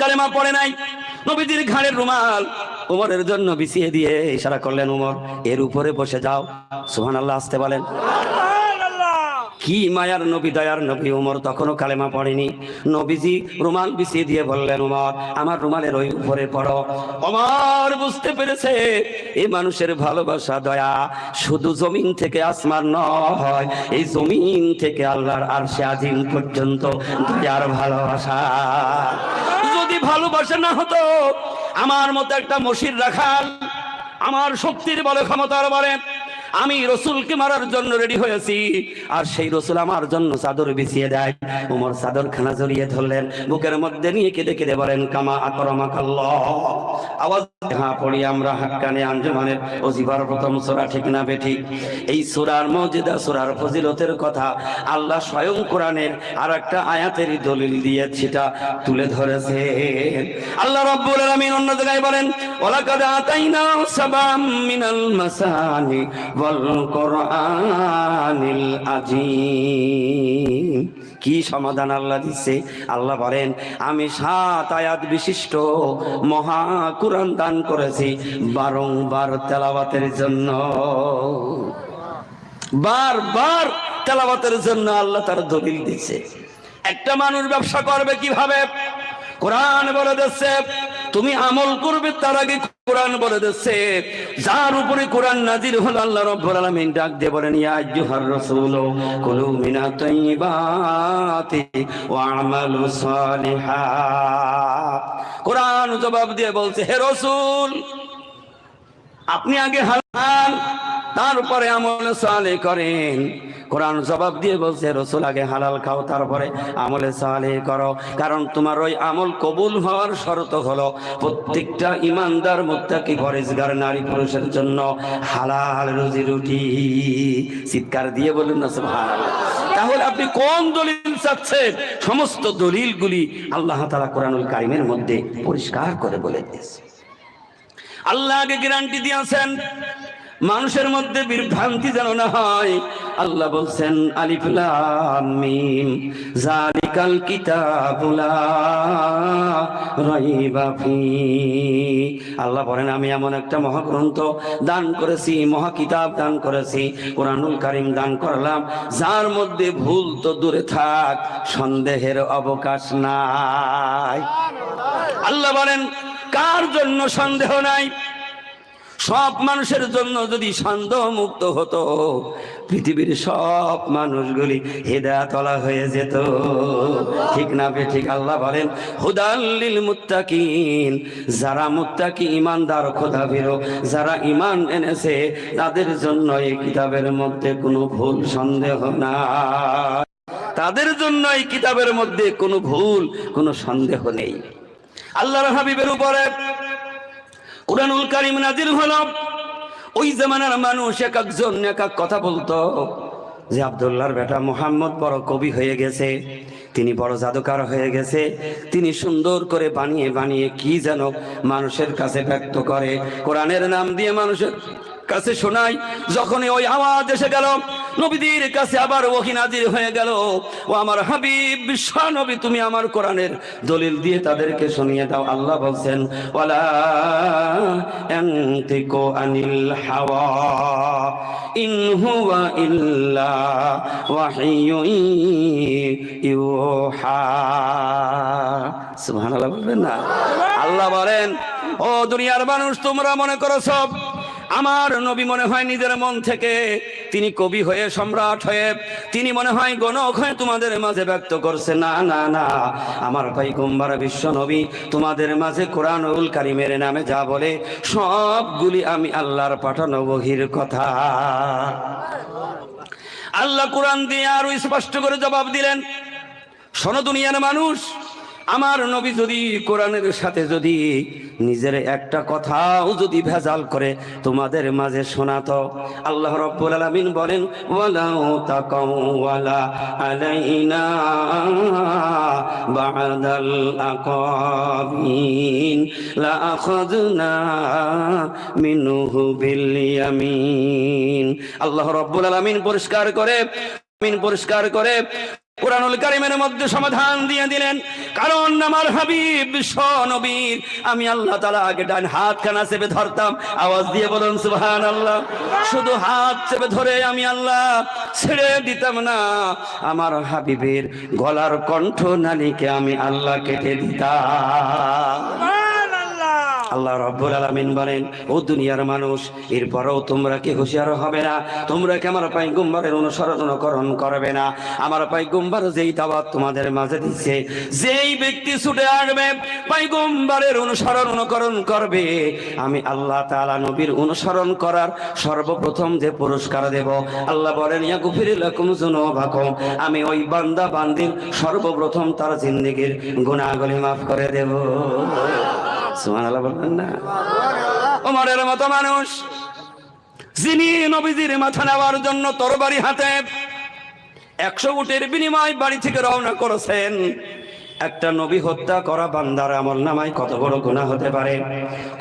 কালেমা পড়ে নাই। নবীজির ঘাড়ের রুমাল উমরের জন্য বিছিয়ে দিয়ে ইশারা করলেন, উমর এর উপরে বসে যাও। সুবহানাল্লাহ, আসতে বলেন। কি মায়ার নবী, দয়ার নবী। উমর তখনও কালেমা পড়েনি। নবীজি রুমাল বিছিয়ে দিয়ে বললেন, উমর আমার রুমালের ওই উপরে পড়ো। উমর বুঝতে পেরেছে এই মানুষের ভালোবাসা, দয়া শুধু জমিন থেকে আসমান নয়, এই জমিন থেকে আল্লাহর আরশে আজিম পর্যন্ত দয়ার ভালোবাসা। যদি ভালোবাসা না হতো, আমার মতো একটা মশির রাখাল আমার শক্তির বলে, ক্ষমতার বলে আমি রসুলকে মারার জন্য রেডি হয়েছি, আর সেই রসুল আমার জন্য চাদর বিছিয়ে দেয়। উমর চাদর খানা জড়িয়ে ধরলেন, বুকের মধ্যে নিয়ে কেঁদে কেঁদে বলেন, কামা আকরামাকাল্লাহ। আওয়াজ হ্যাঁ পড়ি আমরা হাক্কানি আঞ্জুমানের ওজিফার প্রথম সূরা, ঠিক না বেঠিক? এই সূরার মর্যাদা, সূরার ফজিলতের কথা আল্লাহ স্বয়ং কোরআনের আর একটা আয়াতের দলিল দিয়ে সেটা তুলে ধরেছে। আল্লাহ রাব্বুল আলামিন অন্য জায়গায় বলেন, ওয়ালাকাদ আতাইনা সাবাম মিনাল মাসানি ওয়াল কোরআনিল আযীম। কি সমাধান আল্লাহ দিচ্ছে! আল্লাহ বলেন, আমি 7 আয়াত বিশিষ্ট মহা কুরআন দান করেছি বারংবার তেলাওয়াতের জন্য। বারবার তেলাওয়াতের জন্য আল্লাহ তার দলিল দিচ্ছে। একটা মানুষ ব্যবসা করবে কিভাবে, কোরআন বলে দিচ্ছে। তুমি আমল করবে তার আগে কোরআন বলে দিচ্ছে। যার উপরে কোরআন নাজিল হলো, আল্লাহ রাব্বুল আলামিন ডাক দিয়ে বলেন, ইয়া আইয়ুহার রাসূল কুলু মিনাত তাইয়্যিবাতি ওয়া আমালু সালিহাত। কোরআন জবাব দিয়ে বলছে, হে রাসূল আপনি আগে হালাল তারপরে আমলে সালেহ করেন। কোরআন জবাব দিয়ে বলছে, রাসূল আগে হালাল খাও তারপরে আমলে সালেহ করো, কারণ তোমার ওই আমল কবুল হওয়ার শর্ত হলো প্রত্যেকটা ইমানদার মুত্তাকি পরহেজগার নারী পুরুষের জন্য হালাল রুজি রুটি। চিৎকার দিয়ে বলুন না সুবহানাল্লাহ। তাহলে আপনি কোন দলিল চাচ্ছেন? সমস্ত দলিলগুলি আল্লাহ তাআলা কোরআনুল কারীমের মধ্যে পরিষ্কার করে বলে দিয়েছে। আল্লাহ আগে গ্যারান্টি দিয়েছেন মানুষের মধ্যে বিভ্রান্তি যেন না হয়। আল্লাহ বলছেন, আলিফ লাম মিম যালিকাল কিতাবু লা রাইবা ফি। আল্লাহ বলেন, আমি এমন একটা মহাগ্রন্থ দান করেছি, মহা কিতাব দান করেছি, কোরআনুল কারীম দান করলাম, যার মধ্যে ভুল তো দূরে থাক, সন্দেহের অবকাশ নাই। আল্লাহ বলেন, কার জন্য সন্দেহ নাই? সব মানুষের জন্য যদি সন্দেহ মুক্ত হতো, পৃথিবীর সব মানুষগুলি হেদায়েতওয়ালা হয়ে যেত, ঠিক না বেঠিক? আল্লাহ বলেন, হুদাল লিল মুত্তাকিন। যারা মুত্তাকি, ইমানদার, খোদাভীরু, যারা ঈমান এনেছে, তাদের জন্য এই কিতাবের মধ্যে কোনো ভুল সন্দেহ নাই। তাদের জন্য এই কিতাবের মধ্যে কোনো ভুল, কোনো সন্দেহ নেই। আল্লাহর হাবিবের উপরে কুরআনুল কারীম নাজিল হলো। ওই জামানার মানুষ এক একজন এক এক কথা বলতো, যে আব্দুল্লাহর বেটা মুহাম্মদ বড় কবি হয়ে গেছে, তিনি বড় জাদুকর হয়ে গেছে, তিনি সুন্দর করে বানিয়ে বানিয়ে কি যেন মানুষের কাছে ব্যক্ত করে, কোরআনের নাম দিয়ে মানুষের কাছে শোনায়। যখনই ওই আওয়াজ এসে গেল, নবীদের কাছে আবার ওহী নাজিল হয়ে গেল, ও আমার হাবিব বিশ্ব নবী, তুমি আমার কোরআনের দলিল দিয়ে তাদেরকে শুনিয়ে দাও। আল্লাহ বলছেন, ওয়ালা ইয়ানতিকু আনিল হাওয়া ইন হুয়া ইল্লা ওয়াহিয়ুন ইউহা। সুবহানাল্লাহ বলবেন না? আল্লাহ বলেন, ও দুনিয়ার মানুষ, তোমরা মনে করো সব আমার নবী মনে হয় নিজের মন থেকে তিনি কবি হয়ে, সম্রাট হয়ে, তিনি মনে হয় গণক হয়ে তোমাদের মাঝে ব্যক্ত করছে। না না না, আমার পয়গম্বর বিশ্ব নবী তোমাদের মাঝে কোরআনুল কারীমের নামে যা বলে সবগুলি আমি আল্লাহর পাঠানো ওহীর কথা। আল্লাহ কোরআন দিয়ে আরো স্পষ্ট করে জবাব দিলেন, শোনো দুনিয়ার মানুষ, আমার নবী যদি কোরআনের সাথে যদি নিজের একটা কথাও যদি ভেজাল করে তোমাদের মাঝে শোনাতো, আল্লাহ রাব্বুল আলামিন বলেন, ওয়ালাউ তাকাওয়ালা আলাইনা বা'দাল আকাবিন লা আখাযনা মিনহু বিল ইয়ামিন। আল্লাহ রাব্বুল আলামিন পরিষ্কার করে কুরআনুল কারীমের মধ্যে সমাধান দিয়ে দিলেন, কারণ আমার হাবিব বিশ্ব নবীর আমি আল্লাহ তাআলা আগে ডান হাত খানা চেপে ধরতাম, আওয়াজ দিয়ে বলুন সুবহানাল্লাহ। শুধু হাত চেপে ধরে আমি আল্লাহ ছেড়ে দিতাম না, আমার হাবিবের গলার কণ্ঠ নালীকে আমি আল্লাহ কেটে দিতাম। আল্লাহ রাব্বুল আলামিন বলেন, ও দুনিয়ার মানুষ, এরপরও তোমরা কি হুঁশিয়ার হবে না? তোমরা কি আমার পয়গম্বরের অনুসরণ করবে না? আমার পয়গম্বর যেই দাওয়াত তোমাদের মাঝে দিচ্ছে, যেই ব্যক্তি ছুটে আসবে পয়গম্বরের অনুকরণ করবে, আমি আল্লাহ তাআলা নবীর অনুসরণ করার সর্বপ্রথম যে পুরস্কার দেব, আল্লাহ বলেন ইয়াগফির লাকুম যুনুবাকুম, আমি ওই বান্দা বান্দির সর্বপ্রথম তার জিন্দেগীর গুনাহগুলি মাফ করে দেব। সুবহানাল্লাহ বলবেন না? ওমরের মতো মানুষ, যিনি নবীজির মাথা নেওয়ার জন্য তরবারি হাতে 100 উটের বিনিময় বাড়ি থেকে রওনা করেছেন। একটা নবী হত্যা করা বান্দার আমলনামায় কত বড় গুনাহ হতে পারে,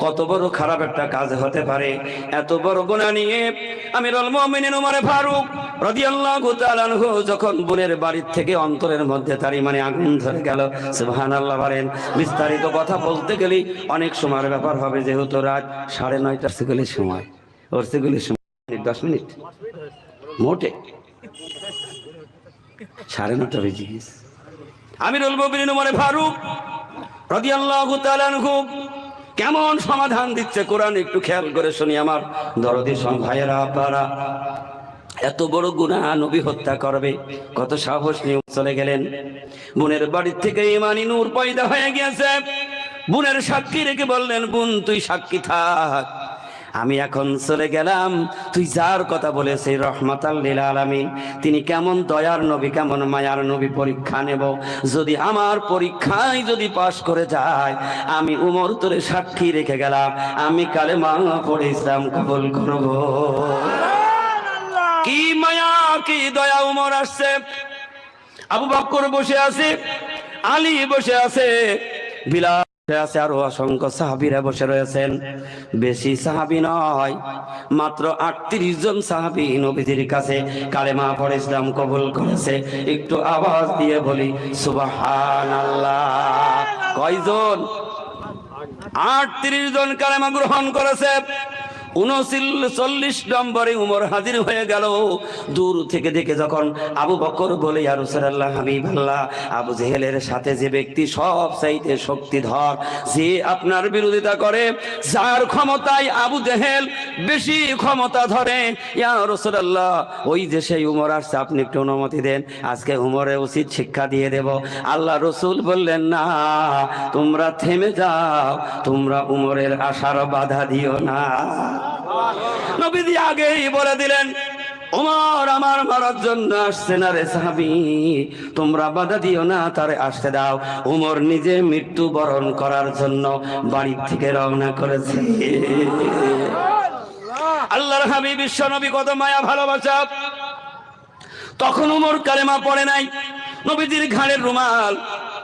কত বড় খারাপ একটা কাজ হতে পারে। এত বড় গুনাহ নিয়ে আমিরুল মুমিনিন ওমর ফারুক রাদিয়াল্লাহু তাআলা আনহু যখন বোনের বাড়ির থেকে অন্তরের মধ্যে তার ইমানে আগুন ধরে গেল, সুবহানাল্লাহ বলেন। বিস্তারিত কথা বলতে গেলে অনেক সময়ের ব্যাপার হবে, যেহেতু রাত 9:30 সেগুলির সময়, ওর সেগুলির সময় 10 মিনিট মোটে 9:30 বেজে গেছে। আমিরুল মুমিনিন ওমর ফারুক রাদিয়াল্লাহু তাআলা আনহু কেমন সমাধান দিচ্ছে কোরআন একটু খেয়াল করে শুনি আমার দরদি ভাইয়েরা আপনারা। এত বড় গুনাহ নবী হত্যা করবে, কত সাহস নিয়ে চলে গেলেন। বোনের বাড়ি থেকে ঈমানি নূর পয়দা হয়ে গিয়েছে। বোনের সাক্ষী রেখে বললেন, বোন তুই সাক্ষী থাক, আমি এখন চলে গেলাম। তুই যার কথা বলেছে রহমাতাল লিল আলামিন, তিনি কেমন দয়ার নবী, কেমন মায়ার নবী, পরীক্ষা নেব। যদি আমার পরীক্ষায় যদি পাশ করে যায়, আমি উমর তোরে সাক্ষী রেখে গেলাম, আমি কালেমা পড়ে ইসলাম কবুল করব। কি মায়া, কি দয়া! উমর আসছে, আবু বকর বসে আছে, আলী বসে আছে, বিলাল আছে, আরো অসংখ্য সাহাবীরা বসে রয়েছেন। বেশি সাহাবী নয়, মাত্র 38 জন সাহাবী নবীজির কাছে কালেমা পড়ে ইসলাম কবুল করেছে। একটু আওয়াজ দিয়ে বলি সুবহানাল্লাহ। কয়জন? 38 জন কালেমা গ্রহণ করেছে। 39 নম্বরে উমর হাজির হয়ে গেল। দূর থেকে দেখে যখন আবু বকর বলে, ইয়া রাসূলুল্লাহ, হাবিবাল্লাহ, আবু জেহেলের সাথে যে ব্যক্তি সব চাইতে শক্তিধর, যে আপনার বিরোধিতা করে, যার ক্ষমতায় আবু জেহেল বেশি ক্ষমতা ধরে, ইয়া রাসূলুল্লাহ, ওই যে সেই উমর আসছে, আপনি একটু অনুমতি দেন, আজকে উমরের উচিত শিক্ষা দিয়ে দেব। আল্লাহ রসুল বললেন, না, তোমরা থেমে যাও, তোমরা উমরের আশার বাধা দিও না। নবীজি আগেই বলে দিলেন, ওমর আমার মারার জন্য আসছে না রে সাহাবী, তোমরা বাধা দিও না, তারে আসতে দাও। ওমর নিজে মৃত্যু বরণ করার জন্য বাড়ি থেকে রওনা করেছে। আল্লাহর হাবিব বিশ্ব নবী কত মায়া ভালোবাসা! তখন ওমর কালেমা পড়ে নাই। নবীজির ঘাড়ের রুমাল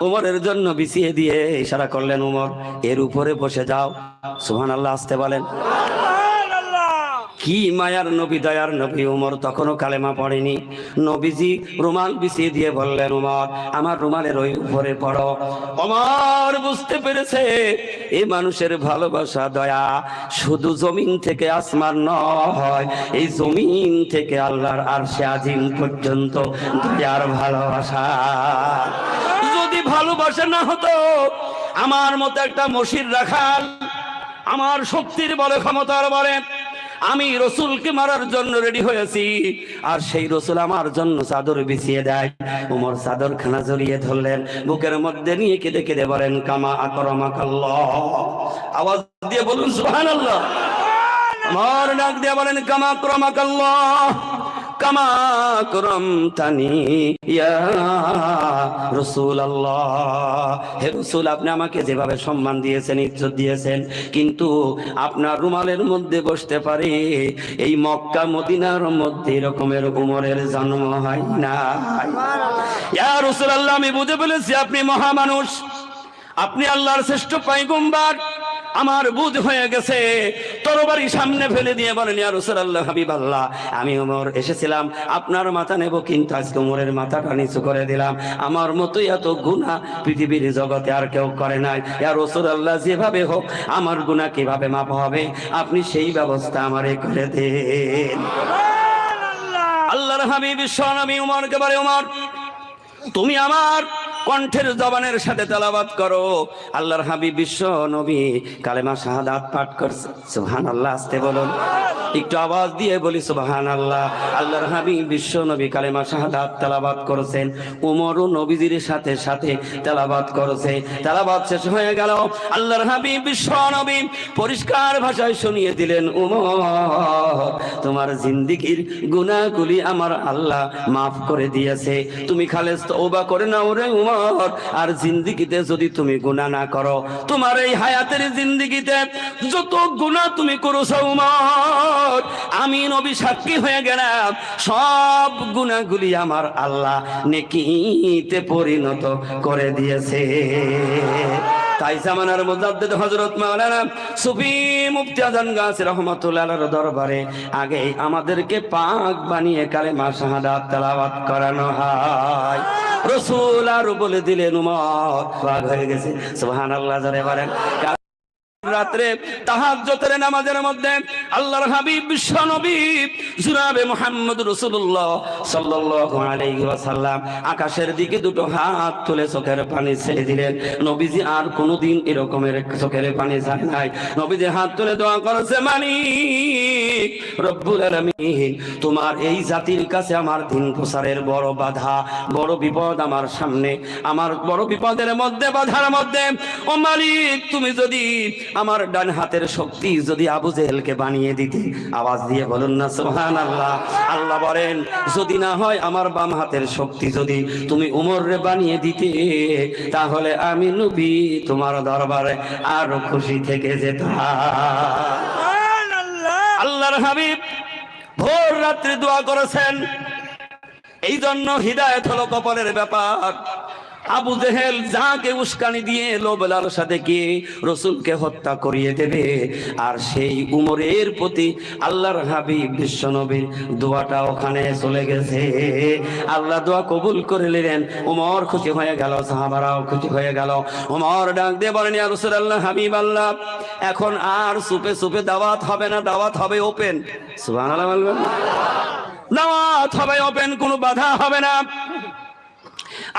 ওমরের জন্য বিছিয়ে দিয়ে ইশারা করলেন, ওমর এর উপরে বসে যাও। সুবহানাল্লাহ আসতে বলেন। কি মায়ার নবী, দয়ার নবী! ওমর তখনও কালেমা পড়েনি। নবীজি রুমাল বিছিয়ে দিয়ে বললেন, ওমর আমার রুমালের ওই উপরে পড়ো। ওমর বুঝতে পেরেছে এই মানুষের ভালোবাসা, দয়া শুধু জমিন থেকে আসমান নয়, এই জমিন থেকে আল্লাহর আরশে আজিম পর্যন্ত দয়ার ভালোবাসা। যদি ভালোবাসা না হতো, আমার মতো একটা মশির রাখাল আমার শক্তির বলে, ক্ষমতার বলে আমি রসুলকে মারার জন্য রেডি হয়েছি, আর সেই রসুল আমার জন্য চাদর বিছিয়ে দেয়। ওমর চাদর খানা জড়িয়ে ধরলেন, বুকের মধ্যে নিয়ে কেঁদে কেঁদে বলেন, কামা আকরামাকাল্লাহ। আওয়াজ দিয়ে বলুন সুবহানাল্লাহ। ওমর ডাক দিয়ে বলেন, কামা আকরামাকাল্লাহ, কামা আকরামতানি ইয়া রাসূলুল্লাহ। হে রাসূল, আপনি আমাকে যেভাবে সম্মান দিয়েছেন, ইজ্জত দিয়েছেন, কিন্তু আপনার রুমালের মধ্যে বসতে পারে এই মক্কা মদিনার মধ্যে এরকমের উমরের জন্ম হয় না। ইয়া রাসূলুল্লাহ, আমি বুঝে ফেলেছি আপনি মহামানুষ, আপনি আল্লাহর শ্রেষ্ঠ পয়গম্বর, আমার বুঝ হয়ে গেছে। তরবারি সামনে ফেলে দিয়ে বলেন, ইয়া রাসূলুল্লাহ, হাবিবাল্লাহ, আমি ওমর এসেছিলাম আপনার মাথা নেব, কিন্তু আজকে ওমরের মাথাটা নিচু করে দিলাম। আমার মতোই এত গুনাহ পৃথিবীর জগতে আর কেউ করে নাই। ইয়া রাসূলুল্লাহ, যেভাবে হোক আমার গুনাহ কিভাবে মাপ হবে, আপনি সেই ব্যবস্থা আমারে করে দেন। আল্লাহর হাবিব বিশ্বনবী ওমরকে বলে, ওমর, তুমি আমার কণ্ঠের জবানের সাথে তেলাওয়াত করো। আল্লাহর হাবিব বিশ্ব নবী কালেমা শাহাদাত পাঠ করছে। সুবহানাল্লাহ, আস্তে বলুন, একটু আওয়াজ দিয়ে বলি সুবহানাল্লাহ। আল্লাহর হাবিব বিশ্ব নবী কালেমা শাহাদাত তেলাওয়াত করেছেন, ওমরও নবীজির সাথে সাথে তেলাওয়াত করেছে। তেলাওয়াত শেষ হয়ে গেল, আল্লাহর হাবিব বিশ্ব নবী পরিষ্কার ভাষায় শুনিয়ে দিলেন, ওমর, তোমার জিন্দেগীর গুনাহগুলি আমার আল্লাহ মাফ করে দিয়েছে, তুমি খালেস তওবা করে নাও রে ওমর। আর জিন্দেগিতে যদি তুমি গুনাহ না করো, তোমার এই হায়াতের জিন্দেগিতে যত গুনাহ তুমি করেছো ওমর, আমি নবী সাক্ষী হয়ে গেলাম, সব গুনাহগুলি আমার আল্লাহ নেকিতে পরিণত করে দিয়েছে। তাই জামানার মুজাদ্দিদ হযরত মাওলানা সুফি মুফতি আজম গাছী রাহমাতুল্লাহ আলাইহির দরবারে আগে আমাদেরকে পাক বানিয়ে কালেমা শাহাদাত তেলাওয়াত করানো হয়। রাসূল আর বলে দিলেন, উমর পাক হয়ে গেছে। সুবহানাল্লাহ, জোরে বলেন। রাত্রে তাহাজ্জুদের নামাজের মধ্যে আল্লাহর হাবিব বিশ্ব নবী জনাবে মুহাম্মদ রাসূলুল্লাহ সাল্লাল্লাহু আলাইহি ওয়াসাল্লাম আকাশের দিকে দুটো হাত তুলে চোখের পানি ছেড়ে দিলেন। নবীজি আর কোনোদিন এরকমের চোখের পানি ছাড়ে নাই। নবীজি হাত তুলে দোয়া করেছে, মালিক রব্বুল আলামিন, তোমার এই জাতির কাছে আমার দিন প্রচারের বড় বাধা, বড় বিপদ আমার সামনে, আমার বড় বিপদের মধ্যে, বাধার মধ্যে, ও মালিক, তুমি যদি আমার ডান হাতের শক্তি যদি আবু জেহেলকে বানিয়ে দিতে, আওয়াজ দিয়ে বলুন না সুবহানাল্লাহ। আল্লাহ বলেন, যদি না হয় আমার বাম হাতের শক্তি যদি তুমি উমররে বানিয়ে দিতে, তাহলে আমি নবী তোমার দরবারে আরো খুশি থেকে যেতাম। আল্লাহর হাবিব ভোর রাত্রে দোয়া করেছেন। এই জন্য হিদায়াত হলো কপালের ব্যাপার। আবু জেহেল যাকে উস্কানি দিয়ে লোভলার সাথে গিয়ে রসুলকে হত্যা করিয়ে দেবে, আর সেই উমরের প্রতি আল্লাহর হাবিব বিশ্বনবীর দোয়াটা ওখানে চলে গেছে। আল্লাহ দোয়া কবুল করে নিলেন। উমর খুশি হয়ে গেল, সাহাবারাও খুশি হয়ে গেল। উমর ডাক দিয়ে বলেন, ইয়া রাসূলুল্লাহ, হাবিব আল্লাহ, এখন আর সুপে সুপে দাওয়াত হবে না, দাওয়াত হবে ওপেন। সুবহানাল্লাহ বলবেন, দাওয়াত হবে ওপেন, কোনো বাধা হবে না।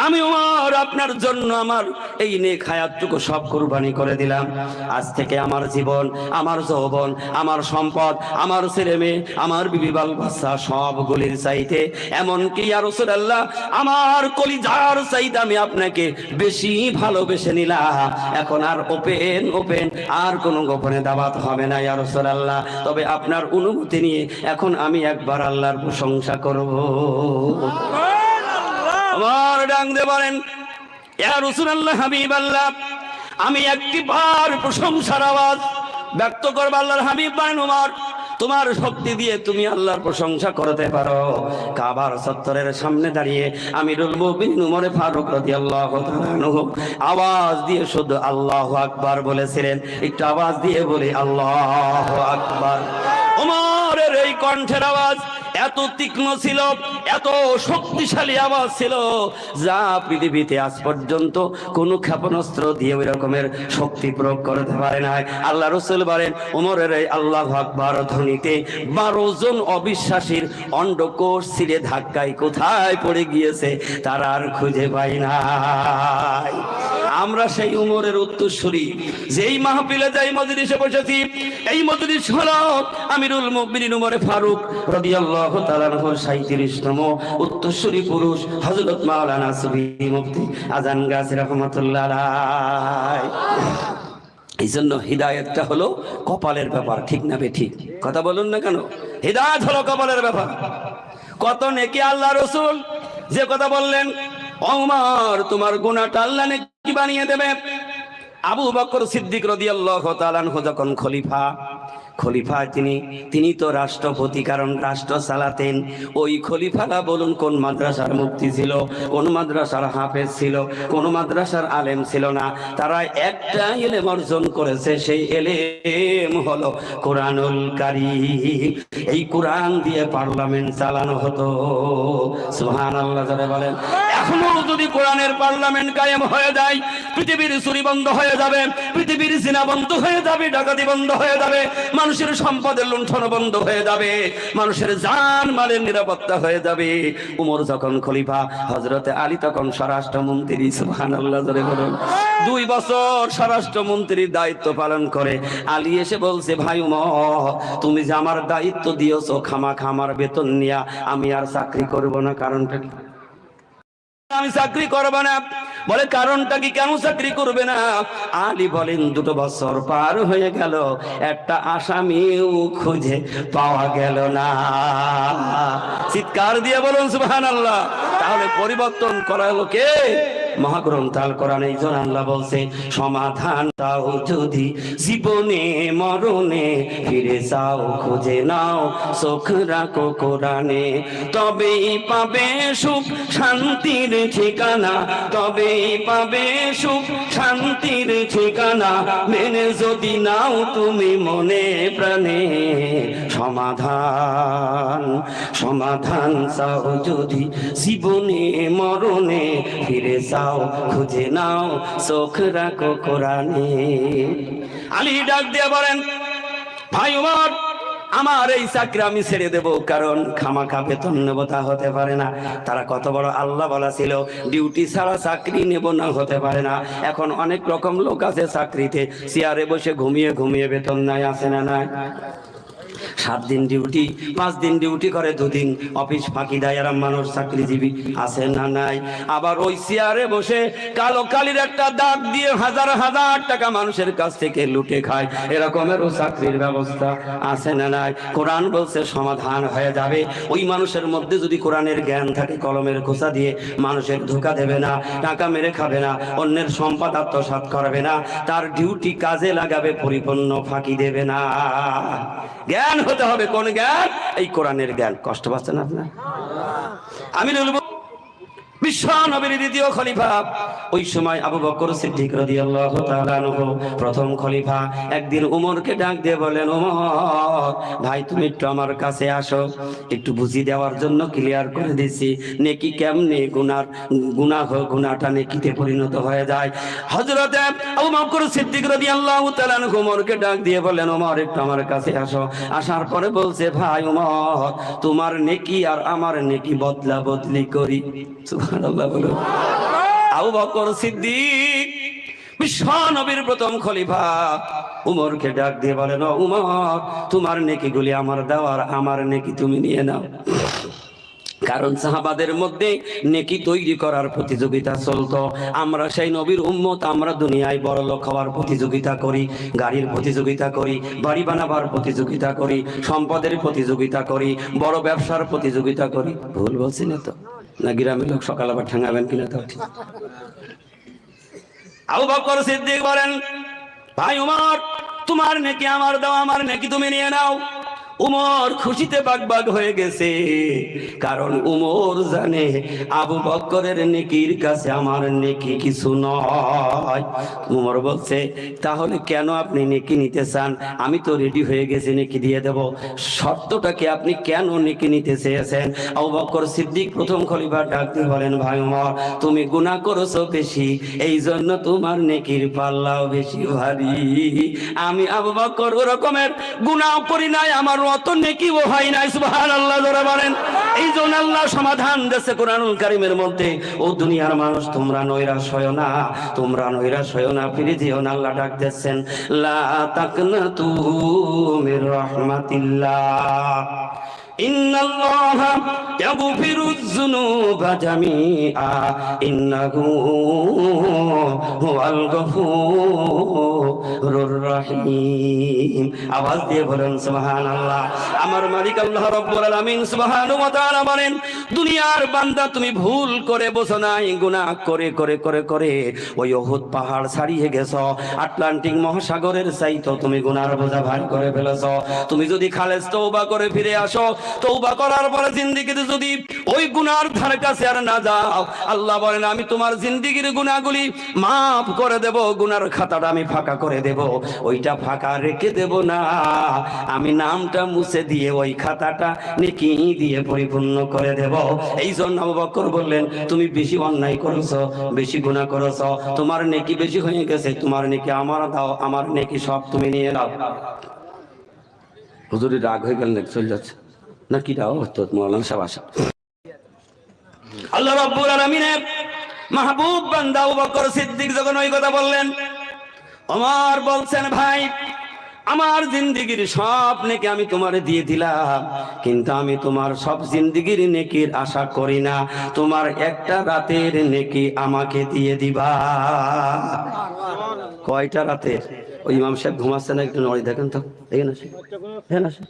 আমি ওমর আপনার জন্য আমার এই নেক হায়াতটুকু সব কুরবানি করে দিলাম। আজ থেকে আমার জীবন, আমার যৌবন, আমার সম্পদ, আমার ছেলে মেয়ে, আমার বিবি বাল বাচ্চা সবগুলির চাইতে, এমনকি ইয়া রাসূলুল্লাহ আমার কলিজার চাইতে আমি আপনাকে বেশি ভালোবেসে নিলাম। এখন আর ওপেন আর কোনো গোপনে দাওয়াত হবে না ইয়া রাসূলুল্লাহ। তবে আপনার অনুমতি নিয়ে এখন আমি একবার আল্লাহর প্রশংসা করব। আমার ডাক দিয়ে বলেন, ইয়া রাসূলুল্লাহ, হাবিবাল্লাহ, আমি একটিবার প্রশংসার আওয়াজ ব্যক্ত করব। আল্লাহর হাবিব বলেন, ওমর, তোমার শক্তি দিয়ে তুমি আল্লাহর প্রশংসা করতে পারো। কাবার চত্বরের সামনে দাঁড়িয়ে আমিরুল মুমিনিন ওমর ফারুক রাদিয়াল্লাহু তাআলা আনহু আওয়াজ দিয়ে শুধু আল্লাহু আকবার বলেছিলেন। একটু আওয়াজ দিয়ে বলি আল্লাহু আকবার। ওমরের এই কণ্ঠের আওয়াজ এত তীক্ষ্ণ ছিল, এত শক্তিশালী আওয়াজ ছিল, যা পৃথিবীতে আজ পর্যন্ত কোন ক্ষেপণাস্ত্র দিয়ে ওই রকমের শক্তি প্রয়োগ করতে পারে না। আল্লাহ রাসূল বলেন, ওমরের এই আল্লাহু আকবার ধ্বনিতে 12 জন অবিশ্বাসীর অন্ডকোষ ছিঁড়ে ধাক্কায় কোথায় পড়ে গিয়েছে তারা আর খুঁজে পায় নাই। আমরা সেই উমরের উত্তরসূরি, যেই মাহফিলে যাই মজলিসে বসেছি, এই মজলিস হলো আমিরুল মুমিনিন ওমর ফারুক রাদিয়াল্লাহু তাআলা আনহু 37তম উত্তরসূরি পুরুষ হযরত মাওলানা সুফি মুফতি আজম গাছী রাহমাতুল্লাহ আলাইহি। এই জন্য হিদায়াতটা হলো কপালের ব্যাপার, ঠিক না বেঠিক? কথা বলুন না কেন? হিদায়াত হলো কপালের ব্যাপার। কত নেকি আল্লাহ রাসূল যে কথা বললেন, ওমর তোমার গুনাহটা আল্লাহ নেকি বানিয়ে দেবে। আবু বকর সিদ্দিক রাদিয়াল্লাহু তাআলা আনহু যখন খলিফা, খলিফা তিনি তো রাষ্ট্রপতি, কারণ রাষ্ট্র চালাতেন। ওই খলিফারা বলুন কোন মাদ্রাসার মুফতি ছিল, কোন মাদ্রাসার হাফেজ ছিল, কোন মাদ্রাসার আলেম ছিল না। তারা একটা ইলম অর্জন করেছে, সেই ইলম হলো কোরআনুল কারীম। এই কোরআন দিয়ে পার্লামেন্ট চালানো হতো। সুবহানাল্লাহ যারা বলেন। এখনো যদি কোরআনের পার্লামেন্ট কায়েম হয়ে যায়, পৃথিবীর চুরি বন্ধ হয়ে যাবে, পৃথিবীর জিনা বন্ধ হয়ে যাবে, ডাকাতি বন্ধ হয়ে যাবে, মানুষের সম্পদের লুণ্ঠন বন্ধ হয়ে যাবে, মানুষের জান মালের নিরাপত্তা হয়ে যাবে। উমর যখন খলিফা, হযরতে আলী তখন স্বরাষ্ট্রমন্ত্রী। সুবহানাল্লাহ জোরে বলুন। 2 বছর স্বরাষ্ট্রমন্ত্রীর দায়িত্ব পালন করে আলী এসে বলছে, ভাই উমর, তুমি যে আমার দায়িত্ব দিয়েছো খামাখা আমার বেতন নিয়া আমি আর চাকরি করব না, কারণটা কি? আমি চাকরি করব না। বলে কারণটা কি, কেন চাকরি করবে না? আলী বলেন 2 বছর পার হয়ে গেল, একটা আসামিও খুঁজে পাওয়া গেল না। চিৎকার দিয়ে বলুন সুবহানাল্লাহ। তাহলে পরিবর্তন করা হলো কে? মহাগ্রন্থ আল কোরআন। এই জন্য আল্লাহ বলছে, সমাধান দাও যদি জীবনে মরণে, ফিরে যাও খুঁজে নাও চোখ রাখো কোরআনে, তবেই পাবে সুখ শান্তির ঠিকানা, তবেই পাবে সুখ শান্তির ঠিকানা, মেনে যদি নাও তুমি মনে প্রাণে। সমাধান চাও যদি জীবনে মরণে, ফিরে যাও খুঁজে নাও চোখ রাখো কোরআনে। আলী ডাক দিয়ে বলেন, ভাই উমর, আমার এই চাকরি আমি ছেড়ে দেব, কারণ খামাখা বেতন নেব তা হতে পারে না। তারা কত বড় আল্লাহ বলা ছিল, ডিউটি ছাড়া চাকরি নেব না, হতে পারে না। এখন অনেক রকম লোক আছে চাকরিতে চেয়ারে বসে ঘুমিয়ে ঘুমিয়ে বেতন নাই, আছে না নাই? 7 দিন ডিউটি, 5 দিন ডিউটি করে, 2 দিন অফিস ফাঁকি দেয়, এরম মানুষ চাকরিজীবী আছে না নাই? আবার ওই চেয়ারে বসে কালো কালির একটা দাগ দিয়ে হাজার হাজার টাকা মানুষের কাছ থেকে লুটে খায়, এরকমেরও চাকরির ব্যবস্থা আছে না নাই? কোরআন বলছে সমাধান হয়ে যাবে। ওই মানুষের মধ্যে যদি কোরআনের জ্ঞান থাকে, কলমের খোঁচা দিয়ে মানুষের ধোঁকা দেবে না, টাকা মেরে খাবে না, অন্যের সম্পদ আত্মসাৎ করবে না, তার ডিউটি কাজে লাগাবে, পরিপূর্ণ ফাঁকি দেবে না। জ্ঞান হতে হবে। কোন জ্ঞান? এই কোরআনের জ্ঞান। কষ্ট পাচ্ছেন আপনার? আমি বিশ্ব নবীর দ্বিতীয় খলিফা, ওই সময় আবু বকর সিদ্দিক রাদিয়াল্লাহু তাআলা আনহু প্রথম খলিফা। একদিন উমরকে ডাক দিয়ে বলেন, উমর ভাই তুমি একটু আমার কাছে আসো, একটু বুঝিয়ে দেওয়ার জন্য ক্লিয়ার করে দিছি নেকি কেমনে গুনাহটা নেকিতে পরিণত হয়ে যায়। হযরতে আবু বকর সিদ্দিক রাদিয়াল্লাহু তাআলা আনহু উমরকে ডাক দিয়ে বলেন, উমর একটু আমার কাছে আসো। আসার পরে বলছে, ভাই উমর, তোমার নেকি আর আমার নেকি বদলা বদলি করি। সুবহানাল্লাহ বলুন। আবু বকর সিদ্দিক বিশ্ব নবীর প্রথম খলিফা উমরকে ডাক দিয়ে বলেন, ও উমর, তোমার নেকিগুলি আমার দাও আর আমার নেকি তুমি নিয়ে নাও। কারণ সাহাবাদের মধ্যে নেকি তৈরি করার প্রতিযোগিতা চলতো। আমরা সেই নবীর উম্মত, আমরা দুনিয়ায় বড় লোক হওয়ার প্রতিযোগিতা করি, গাড়ির প্রতিযোগিতা করি, বাড়ি বানাবার প্রতিযোগিতা করি, সম্পদের প্রতিযোগিতা করি, বড় ব্যবসার প্রতিযোগিতা করি। ভুল বলছি না তো? না গ্রামের লোক সকাল আবার ঠাঙ্গাবেন কিনা তো? আবু বকর সিদ্দিক বলেন, ভাই উমর, তোমার নেকি আমার দাও, আমার নেকি তুমি নিয়ে নাও। উমর খুশিতে বাগবাগ হয়ে গেছে, কারণ উমর জানে আবু বকরের নেকির কাছে আমার নেকি কিছু নয়। উমর বলছে, তাহলে কেন আপনি নেকি নিতে চান? আমি তো রেডি হয়ে গেছি, নেকি দিয়ে দেব। শর্তটাকে আপনি কেন নেকি নিতে চেয়েছেন? আবু বকর সিদ্দিক প্রথম খলিফা ডাক দিয়ে বলেন, ভাই উমর, তুমি গুনাহ করেছো বেশি, এই জন্য তোমার নেকির পাল্লাও বেশি ভারী। আমি আবু বকর ওরকমের গুনাহ করি নাই, আমার অত নেকিও হয় নাই। সুবহানাল্লাহ জোরে বলেন। এই জন্য আল্লাহ সমাধান দিয়েছে কোরআনুল কারীমের মধ্যে, ও দুনিয়ার মানুষ, তোমরা নৈরাশ হয়ো না, তোমরা নৈরাশ হয়ো না, ফিরে যেও না। আল্লাহ ডাক দিয়েছেন, লা তাকনাতু মির রাহমাতিল্লাহ, ইন্নাল্লাহা ইয়াগফিরুয যুনুবা জামিআ ইন্নাহু হুয়াল গফুরুর রহিম। আওয়াজ দিয়ে বলেন সুবহানাল্লাহ। আমার মালিক আল্লাহ রাব্বুল আলামিন সুবহানাহু ওয়া তাআলা বলেন, দুনিয়ার বান্দা তুমি ভুল করে বসো নাই, গুনাহ করে করে করে করে ওই উহুদ পাহাড় ছাড়িয়ে গেছো, আটলান্টিক মহাসাগরের চাইতো তুমি গুনার বোঝা ভারী করে ফেলেছো। তুমি যদি খালেস তওবা করে ফিরে আসো, তওবা করার পরে জিন্দেগিতে যদি ওই গুনার ধারে কাছে আর না যাও, আল্লাহ বলেন আমি তোমার জিন্দেগির গুনাহগুলি মাফ করে দেব, গুনার খাতাটা আমি ফাঁকা করে দেব। ওইটা ফাঁকা রেখে দেব না, আমি নামটা মুছে দিয়ে ওই খাতাটা নেকি দিয়ে পরিপূর্ণ করে দেব। এই জন্য আবু বকর বললেন, তুমি বেশি অন্যায় করেছো, বেশি গুনাহ করেছো, তোমার নেকি বেশি হয়ে গেছে, তোমার নেকি আমার দাও, আমার নেকি সব তুমি নিয়ে নাও। হুজুরি রাগ হয়ে গেলেন, চলে যাচ্ছে না কি দাও তো মৌলানা সাহেব আসা। আল্লাহ রাব্বুল আলামিনের মাহবুব বান্দা আবু বকর সিদ্দিক যখন ওই কথা বললেন, ওমর বলছেন, ভাই আমার জিন্দেগির সব নেকি আমি তোমারে দিয়ে দিলাম, কিন্তু আমি তোমার সব জিন্দেগির নেকির আশা করি না, তোমার একটা রাতের নেকি আমাকে দিয়ে দিবা। কয়টা রাতের? ওই ইমাম সাহেব ঘুমাচ্ছে না, একটু নড়ি দেখেন তো, এখানে আসে, এখানে আসে।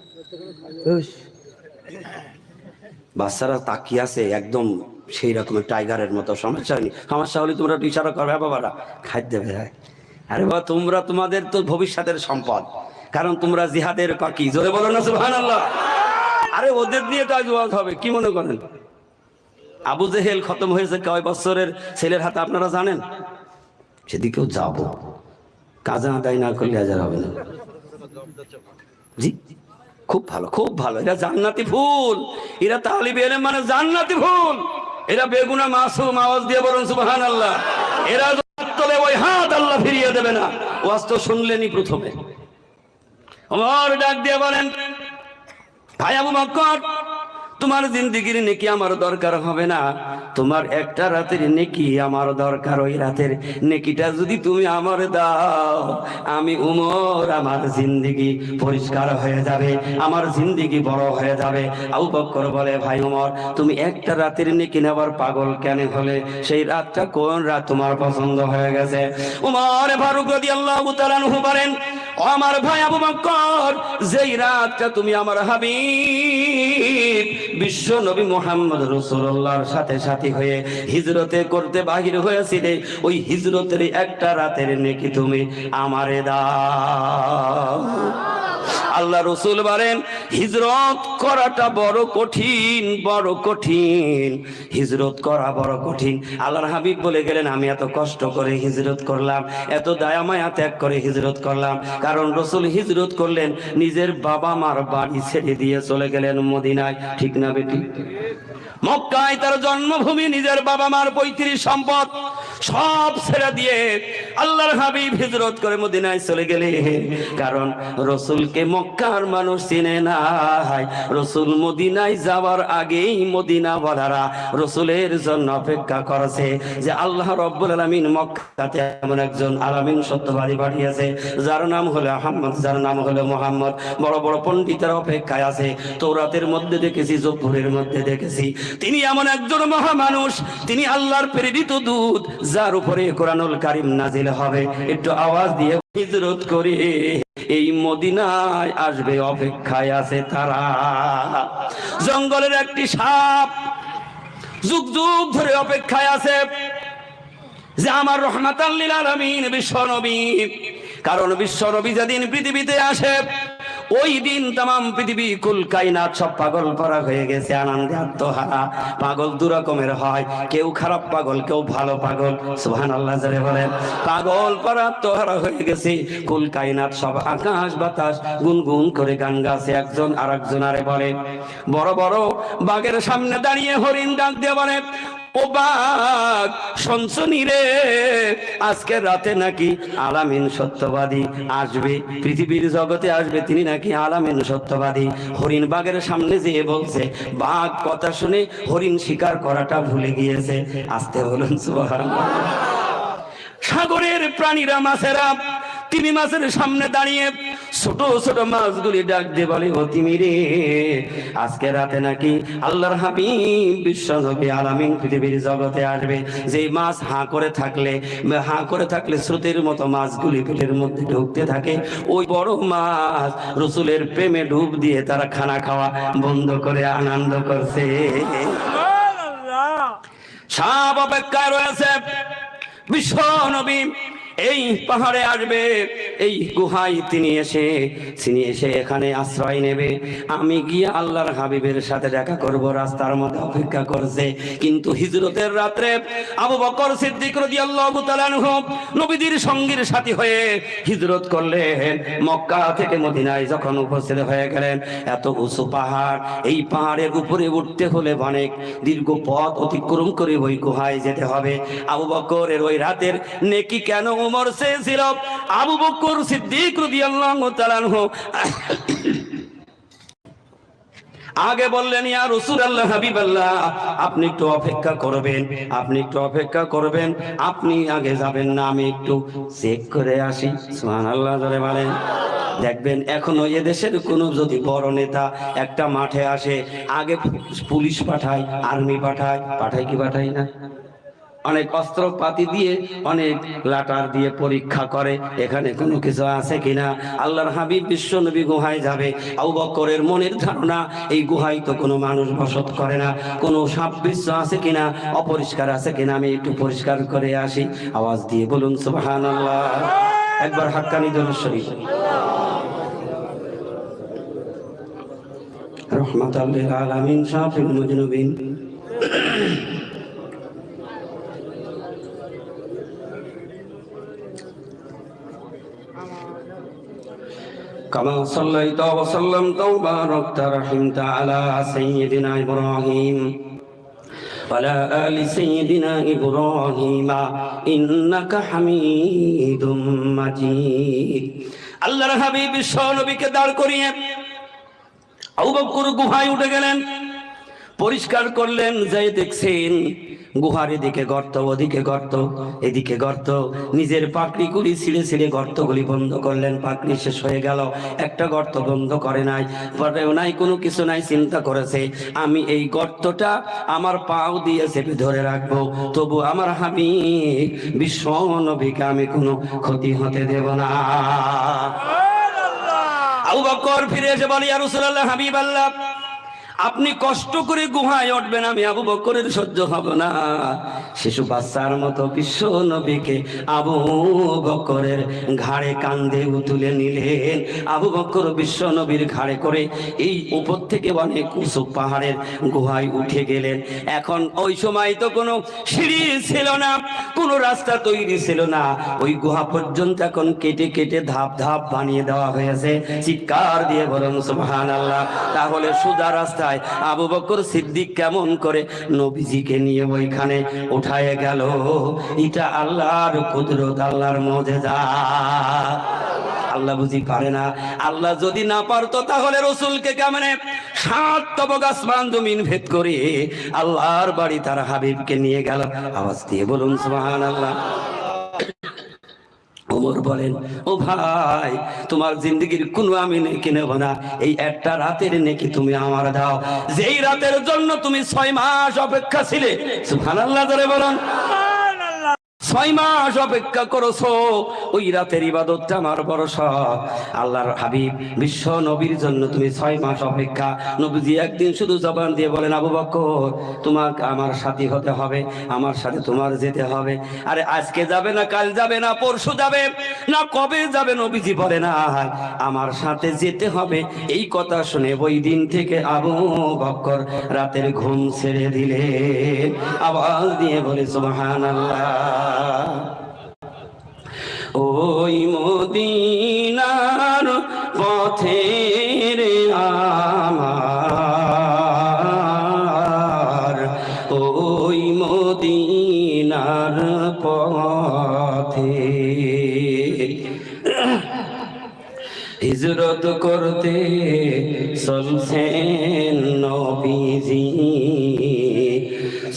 বাচ্চারা তাকিয়ে আছে একদম সেই রকমের টাইগারের মতো। সমস্যা হয়নি, সমস্যা হলে তোমরা ইশারা করবে, বাবারা খাদ্য দেবে। আরে বাবা, তোমরা তোমাদের তো ভবিষ্যতের সম্পদ, কারণ তোমরা জিহাদের পাখি। জোরে বলো না সুবহানাল্লাহ। আরে ওদের নিয়ে তো আজ ওয়াজ হবে, কি মনে করেন? আবু জেহেল খতম হয়েছে কয় বছরের ছেলের হাতে আপনারা জানেন? সেদিকেও যাব, কাজা আদায় না করলে হাজার হবে না। জি, খুব ভালো, খুব ভালো। এরা জান্নাতি ফুল, এরা তালিবে ইলম মানে জান্নাতি ফুল, এরা বেগুনা মাসুম। আওয়াজ দিয়ে বলুন সুবহানাল্লাহ। এরা তলে ওই হাত আল্লাহ ফিরিয়ে দেবে না। ওয়াজ তো শুনলেনই প্রথমে। ওমর ডাক দিয়ে বলেন, ভাই আবু বকর, তোমার জিন্দেগির নেকি আমার দরকার হবে না, তোমার একটা রাতের নেকি আমার দরকার। ওই রাতের নেকিটা যদি তুমি আমার দাও, আমি উমর, আমার জিন্দেগি পরিষ্কার হয়ে যাবে, আমার জিন্দেগি বড় হয়ে যাবে। আবু বকর বলে, ভাই উমর, তুমি একটা রাতের নেকি নেবার পাগল কেন হলে? সেই রাতটা কোন রাত তোমার পছন্দ হয়ে গেছে? উমর ফারুক রাদিয়াল্লাহু তাআলা আনহু বলেন, ও আমার ভাই আবু বকর, যেই রাতটা তুমি আমার হাবিব বিশ্ব নবী মুহাম্মদ রাসূলুল্লাহর সাথে সাথী হয়ে হিজরতে করতে বাহির হয়েছিলে, ওই হিজরতের একটা রাতের নেকি তুমি আমারে দাও। আল্লাহ রসুল বলেন, হিজরত করাটা বড় কঠিন, বড় কঠিন, হিজরত করা বড় কঠিন। আল্লাহর হাবিব বলে গেলেন, আমি এত কষ্ট করে হিজরত করলাম, এত দয়া মায়া ত্যাগ করে হিজরত করলাম, কারণ রসুল হিজরত করলেন, নিজের বাবা মার বাড়ি ছেড়ে দিয়ে চলে গেলেন মদিনায়। ঠিক না বেটি? মক্কায় তার জন্মভূমি, নিজের বাবা মার 35 সম্পদ সব ছেড়ে দিয়ে আল্লাহর হাবিব হিজরত করে মদিনায় চলে গেলেন। কারণ রসুলকে মক্কার মানুষ চিনে নাই। রসুল মদিনায় যাওয়ার আগেই মদিনাওয়ালারা রসুলের জন্য অপেক্ষা করেছে যে আল্লাহ রাব্বুল আলামিন মক্কাতে এমন একজন আলামিন সত্যবাদী পাঠিয়েছে, যার নাম হলো আহমদ, যার নাম হলো মুহাম্মদ। বড় বড় পণ্ডিতের অপেক্ষায় আছে। তৌরাতের মধ্যে দেখেছি, জবুরের মধ্যে দেখেছি, তিনি এমন একজন মহামানুষ, তিনি আল্লাহর প্রেরিত দূত, যার উপরে কোরআনুল কারীম নাজিল হবে। একটু আওয়াজ দিয়ে হিজরত করে এই মদিনায় আসবে, অপেক্ষায় আছে তারা। জঙ্গলের একটি সাপ যুগ যুগ ধরে অপেক্ষায় আছে যে আমার রহমাতাল লিল আলামিন বিশ্ব নবী, কারণ বিশ্ব নবী যেদিন পৃথিবীতে আসে, ওই দিন তামাম পৃথিবী কুল কায়নাত সব পাগল পরা হয়ে গেছে, আনন্দে আত্মহারা। পাগল দু রকমের হয়, কেউ খারাপ পাগল, কেউ ভালো পাগল। সুবহানাল্লাহ জোরে বলেন। পাগল পরা আত্মহারা হয়ে গেছে, কুল কায়নাত সব আকাশ বাতাস গুনগুন করে গান গাছে। একজন আরেকজন আরে বলে, বড় বড় বাঘের সামনে দাঁড়িয়ে হরিণ ডাক দিয়ে বলে, ও বাঘ শুনছনি রে, আজকে রাতে নাকি আলামিন সত্যবাদী আসবে, পৃথিবীর জগতে আসবে, তিনি নাকি আলামিন সত্যবাদী। হরিণ বাঘের সামনে যেয়ে বলছে, বাঘ কথা শুনে হরিণ শিকার করাটা ভুলে গিয়েছে। আসতে বলুন সুবহানাল্লাহ। সাগরের প্রাণীরা, মাছেরা, তিনি মাছের সামনে দাঁড়িয়ে ছোট ছোট মাছগুলি ডাক দিয়ে বলে, ও তিমি রে, আজকে রাতে নাকি আল্লাহর হাবিব বিশ্ব নবী আলামিন পৃথিবীর জগতে আসবে। যে মাছ হাঁ করে থাকলে স্রোতের মতো মাছগুলি পেটের মধ্যে ঢুকতে থাকে, ওই বড় মাছ রসুলের প্রেমে ডুব দিয়ে তারা খানা খাওয়া বন্ধ করে আনন্দ করছে। সব অপেক্ষায় রয়েছে বিশ্ব নবী এই পাহাড়ে আসবে, এই গুহায় তিনি এসে এখানে আশ্রয় নেবে। আমি গিয়ে আল্লাহর হাবিবের সাথে দেখা করব, রাস্তার মধ্যে অপেক্ষা করছে। কিন্তু হিজরতের রাত্রে আবু বকর সিদ্দিক রাদিয়াল্লাহু তাআলা আনহু নবীজির সঙ্গীর সাথী হয়ে হিজরত করলেন। মক্কা থেকে মদিনায় যখন উপস্থিত হয়ে গেলেন, এত উঁচু পাহাড়, এই পাহাড়ের উপরে উঠতে হলে অনেক দীর্ঘ পথ অতিক্রম করে ওই গুহায় যেতে হবে। আবু বকরের ওই রাতের নেকি কেন উমর চেয়েছিল? আবু বকর সিদ্দিক রাদিয়াল্লাহু তাআলা আনহু আগে বললেন, ইয়া রাসূলুল্লাহ, হাবিবাল্লাহ, আপনি একটু অপেক্ষা করবেন, আপনি আগে যাবেন না, আমি একটু চেক করে আসি। সুবহানাল্লাহ জোরে বলেন। দেখবেন এখনো এদেশের কোনো যদি বড় নেতা একটা মাঠে আসে, আগে পুলিশ পাঠায়, আর্মি পাঠায় কি পাঠায় না? অনেক অস্ত্রপাতি দিয়ে, অনেক লাটার দিয়ে পরীক্ষা করে এখানে কোনো কিছু আছে কিনা। আল্লাহর হাবিব বিশ্ব নবী গুহায় যাবে। আবু বকরের মনের ধারণা, এই গুহায় তো কোনো মানুষ বসত করে না, কোনো সাপ বিচ্ছু আছে কিনা, অপরিষ্কার আছে কিনা, আমি একটু পরিষ্কার করে আসি। আওয়াজ দিয়ে বলুন সুবহানাল্লাহ। একবার হাক্কানি দরুদ শরীফ। রহমাতাল লিল আলামিন, শাফিউল মুজনিবিন। كما صليت وسلمت وباركت رحمت على سيدنا إبراهيم وعلى آل سيدنا إبراهيم إنك حميد مجيد। আল্লাহর হাবিব বিশ্ব নবীকে দাঁড় করিয়ে আবু বকর গুহায় উঠে গেলেন, পরিষ্কার করলেন। যাই দেখছেন গুহার এদিকে গর্ত, ওদিকে গর্ত, এদিকে গর্ত। নিজের পাকড়িগুলি ছিঁড়ে গর্তগুলি বন্ধ করলেন। পাকড়ি শেষ হয়ে গেল, একটা গর্ত বন্ধ করে নাই, পরেও নাই, কোনো কিছু নাই। চিন্তা করেছে, আমি এই গর্তটা আমার পাও দিয়ে চেপে ধরে রাখবো, তবু আমার হাবিব বিশ্ব নবীকে আমি কোনো ক্ষতি হতে দেব না। আবু বকর ফিরে এসে বলে, ইয়া রাসূলুল্লাহ, হাবিবাল্লাহ, আপনি কষ্ট করে গুহায় উঠবেন, আমি আবু বকরের সহ্য হব না। শিশু বাচ্চার মতো বিশ্ব নবীকে আবু বকরের ঘাড়ে কাঁধে তুলে নিলেন। আবু বকর বিশ্ব নবীর ঘাড়ে করে এই উপর থেকে অনেক উঁচু পাহাড়ের গুহায় উঠে গেলেন। এখন ওই সময় তো কোনো সিঁড়ি ছিল না, কোনো রাস্তা তৈরি ছিল না, ওই গুহা পর্যন্ত এখন কেটে ধাপ বানিয়ে দেওয়া হয়েছে। চিৎকার দিয়ে বলুন সুবহানাল্লাহ। তাহলে সোজা রাস্তা আবু বকর সিদ্দিক কেমন করে নবীজিকে নিয়ে ওইখানে উঠায় গেল? এটা আল্লাহর কুদরত, আল্লাহর মুজিজা। আল্লাহ বুঝি পারে না? আল্লাহ যদি না পারতো তাহলে রসুলকে কেমনে 7 তবক আসমান জমিন ভেদ করে আল্লাহর বাড়ি তার হাবিবকে নিয়ে গেল? আওয়াজ দিয়ে বলুন সুবহানাল্লাহ। ওমর বলেন, ও ভাই, তোমার জিন্দগির কোনো আমি নেকি নেব না, এই একটা রাতের নেকি তুমি আমার দাও, যেই রাতের জন্য তুমি 6 মাস অপেক্ষা ছিলে। সুবহানাল্লাহ জোরে বলুন। 6 মাস অপেক্ষা করেছো, ওই রাতের ইবাদতটা আমার বড় শখ। আল্লাহর হাবিব বিশ্ব নবীর জন্য তুমি 6 মাস অপেক্ষা। নবীজি একদিন শুধু জবান দিয়ে বলেন, আবু বকর, তোমাকে আমার সাথী হতে হবে, আমার সাথে তোমার যেতে হবে। আরে আজকে যাবে না, কাল যাবে না, পরশু যাবে না, কবে যাবে? নবীজি বলে না, আমার সাথে যেতে হবে। এই কথা শুনে ওই দিন থেকে আবু বকর রাতের ঘুম ছেড়ে দিলেন। আওয়াজ দিয়ে বলে সুবহানাল্লাহ। ওই মদিনার পথে রে আমার, ওই মদিনার পথে হিজরত করতে চলছেন নবীজি,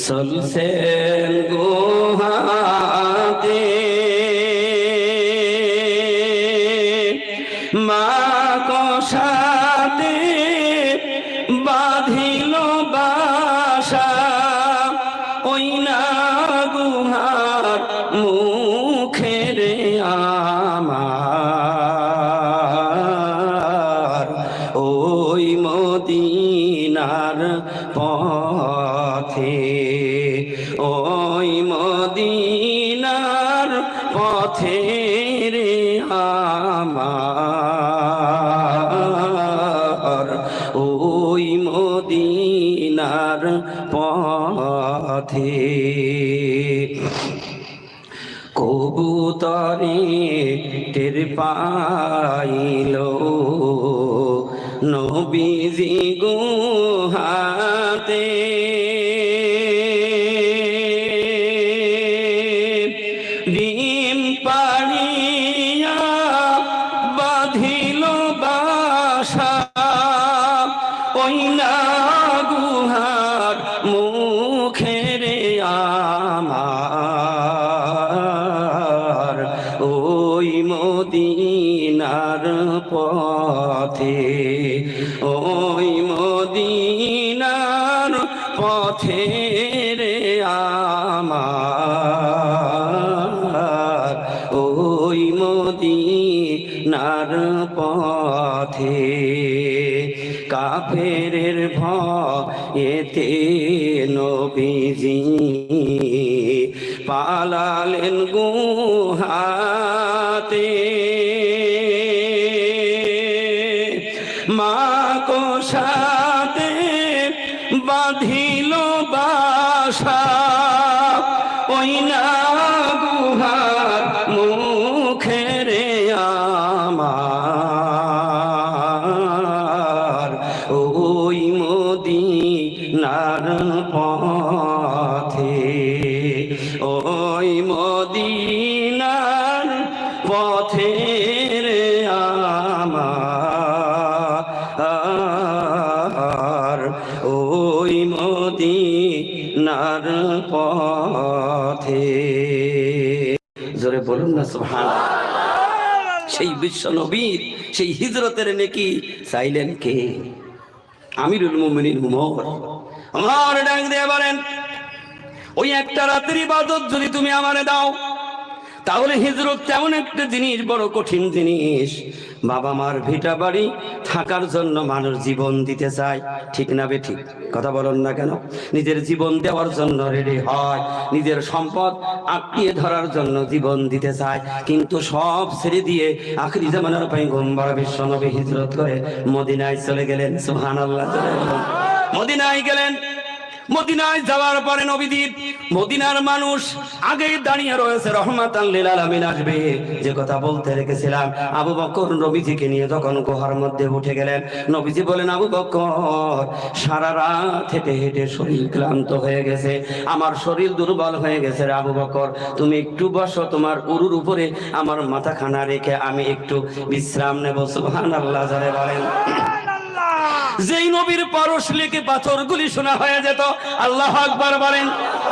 চলছেন গুহাতে। মা বাসা ওই না গুহার মুখে রে আমার ওই মদিনার পথে ওই মদিনার পথে রে আমার ওই মদিনার পথে কবুতরে টের পাইল নবীজি গুহাতে ডিম পাড়িয়া বাঁধিল বাসা ওই না গুহার মুখে রে আমার ওই মদিনার পথে ওই মদিনার পথে রে আমার ওই মদিনার পথে কাফেরের ভয়েতে নবীজি পালালেন গুহাতে মা কোষাতে বাঁধিল বাসা ওই না গুহার মুখে রে আমার ওই মদিনার পথে ওই মদিনার পথে রে আমার ওই মদিনার পথে জোরে বলুন না সুবহানাল্লাহ। সেই বিশ্ব নবীর সেই হিজরতের নেকি চাইলেন কে? আমিরুল মুমিনিন উমর। আমার ডাক দিয়ে বলেন, ওই একটা রাতের ইবাদত যদি তুমি আমারে দাও তাহলে হিজরত তেমন একটা জিনিস, বড় কঠিন জিনিস। বাবা মার ভিটা বাড়ি থাকার জন্য মানুষ জীবন দিতে চায়, ঠিক না বে ঠিক? কথা বলুন না কেন? নিজের জীবন দেওয়ার জন্য রেডি হয়, নিজের সম্পদ আঁকড়িয়ে ধরার জন্য জীবন দিতে চায়, কিন্তু সব ছেড়ে দিয়ে আখরি জামানার পয়গম্বর বিশ্ব নবী হিজরত করে মদিনায় চলে গেলেন। সুবহানাল্লাহ। মদিনায় গেলেন। মদিনায় যাওয়ার পরে নবীজি, মদিনার মানুষ আগে দাঁড়িয়ে রয়েছে, রহমাতাল লিল আলামিন আসবে যে কথা বলতে রেখেছিলাম। আবু বকর নবীজিকে নিয়ে যখন গুহার মধ্যে উঠে গেলেন, নবীজি বলেন, আবু বকর, সারা রাত হেঁটে হেঁটে শরীর ক্লান্ত হয়ে গেছে, আমার শরীর দুর্বল হয়ে গেছে রে আবু বকর, তুমি একটু বসো, তোমার উরুর উপরে আমার মাথাখানা রেখে আমি একটু বিশ্রাম নেব। সুবহানাল্লাহ যারা বলেন। যেই নবীর পরশ লেগে পাথরগুলি শোনা হয়ে যেত, আল্লাহু আকবার বলেন।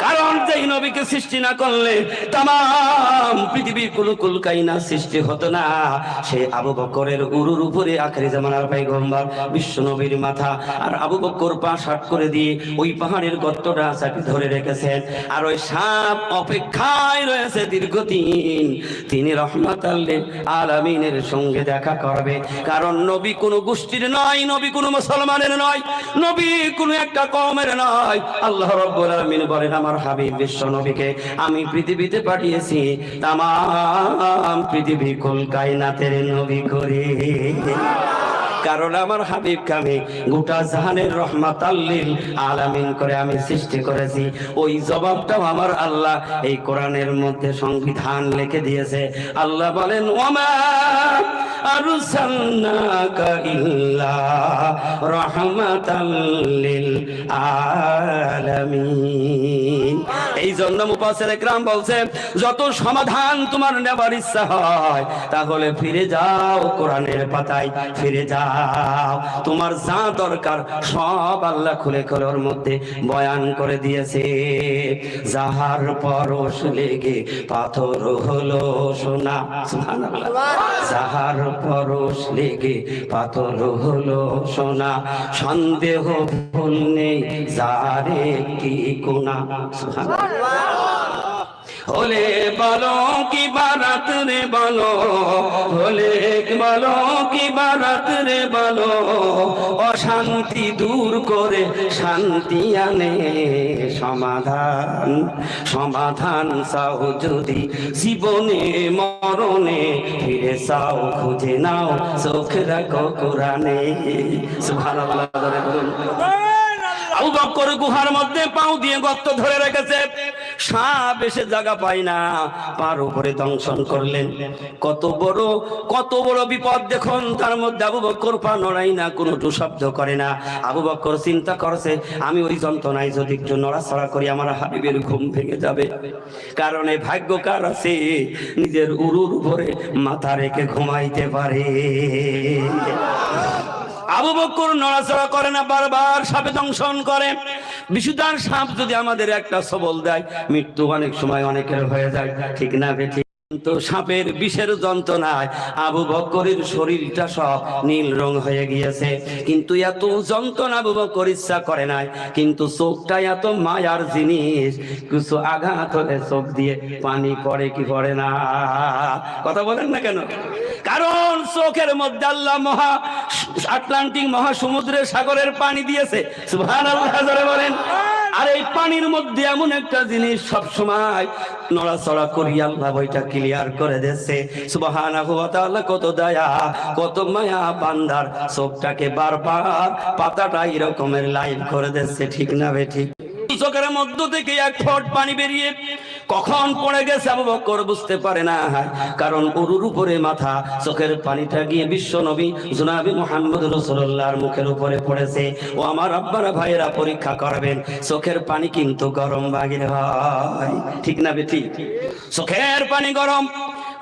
কারণ যেই নবীকে সৃষ্টি না করলে তামাম পৃথিবীর কুলকুল কায়নাত সৃষ্টি হতো না। সে আবু বকরের উরুর উপরে আখেরি জামানার পয়গম্বর বিশ্ব নবীর মাথা, আর আবু বকর পা সাট করে দিয়ে ওই পাহাড়ের গর্তটা চাপে ধরে রেখেছেন, আর ওই সাপ অপেক্ষায় রয়েছে দীর্ঘদিন তিনি রহমাতাল লিল আলামিনের সঙ্গে দেখা করবে। কারণ নবী কোনো গোষ্ঠীর নয়, নবী কোনো মুসলমানের নয়, নবী কোনো একটা কওমের নয়। আল্লাহ রাব্বুল আলামিন বলেন, আমার হাবিব বিশ্ব নবীকে আমি পৃথিবীতে পাঠিয়েছি তামাম পৃথিবী কুল কায়নাতের নবী করে। কারণ আমার হাবিবকে আমি গোটা জাহানের রহমাতাল লিল আলামিন করে আমি সৃষ্টি করেছি। ওই জবাবটাও আমার আল্লাহ এই কোরআনের মধ্যে সংবিধান লিখে দিয়েছে। আল্লাহ বলেন, ওমা আরসালনাকা ইল্লা রাহমাতাল লিল আলামিন। এই জন্য মুফাসসির ইকরাম বলছে যত সমাধান তোমার নেবার ইচ্ছা হয় তাহলে ফিরে যাও কোরআনের পাতায় ফিরে যাও, তোমার যা দরকার সব আল্লাহ খুলে খুলে ওর মধ্যে বয়ান করে দিয়েছে। যাহার পরশ লেগে পাথর হলো সোনা, সুবহানাল্লাহ, যাহার পরশ লেগে পাথর হলো সোনা, সন্দেহ ভুল নেই যারে কি কোনা, সুবহানাল্লাহ। হলে বলো কি বারাত রে বলো, হলে বলো কি বারাত রে বলো, অশান্তি দূর করে শান্তি আনে সমাধান, সমাধান চাও যদি জীবনে মরণে, ফিরে চাও খুঁজে নাও চোখ রাখো কোরআনে, সুবহানাল্লাহ। আবু বকর গুহার মধ্যে পাও দিয়ে গর্ত ধরে রেখেছে, সাপ এসে জায়গা পায় না, পার উপরে দংশন করলেন। কত বড় বিপদ দেখুন, তার মধ্যে আবু বকর পা নড়াই না, কোনো শব্দ করে না। আবু বকর চিন্তা করছে আমি ওই যন্ত্রণায় যদি একটু নড়াচড়া করি আমার হাবিবের ঘুম ভেঙে যাবে। কারণ এই ভাগ্য কার আছে নিজের উরুর উপরে মাথা রেখে ঘুমাইতে পারে। আবু বকর নড়াচড়া করে না, বারবার সাপে দংশন করে। বিষধর সাপ যদি আমাদের একটা সবল দেয়, মৃত্যু অনেক সময় অনেকের হয়ে যায়, ঠিক না বেঠিক? কিন্তু সাপের বিষের যন্ত্রণায় আবু বকরের শরীরটা সব নীল রং হয়ে গিয়েছে। কিন্তু এত যন্ত্রণা আবু বকর ইচ্ছা করে নাই, কিন্তু চোখটা এত মায়ার জিনিস, কিছু আঘাত হলে চোখ দিয়ে পানি পড়ে কি পড়ে না? কথা বলেন না কেন? কারণ চোখের মধ্যে আল্লাহ মহা আটলান্টিক মহাসমুদ্রের সাগরের পানি দিয়েছে, সুবহানাল্লাহ জোরে বলেন। আর এই পানির মধ্যে এমন একটা জিনিস সব সময় নড়াচড়া করি আল্লাহ বইটা ক্লিয়ার করে দিয়েছে, সুবহানাহু ওয়া তাআলা। কত দয়া কত মায়া বান্দার চোখটাকে বারবার পাতাটা এরকমের লাইভ করে দিয়েছে, ঠিক না বেঠিক? চোখের মধ্য থেকে এক ফোঁট পানি বেরিয়ে কখন পড়ে গেছে আবু বকর বুঝতে পারে না, কারণ উরুর উপরে মাথা, চোখের পানিটা গিয়ে বিশ্ব নবী জনাবে মুহাম্মদ রাসূলুল্লাহর মুখের উপরে পড়েছে। ও আমার আব্বারা ভাইয়েরা পরীক্ষা করবেন, চোখের পানি কিন্তু গরম বাগির হয়, ঠিক না বেঠিক? চোখের পানি গরম,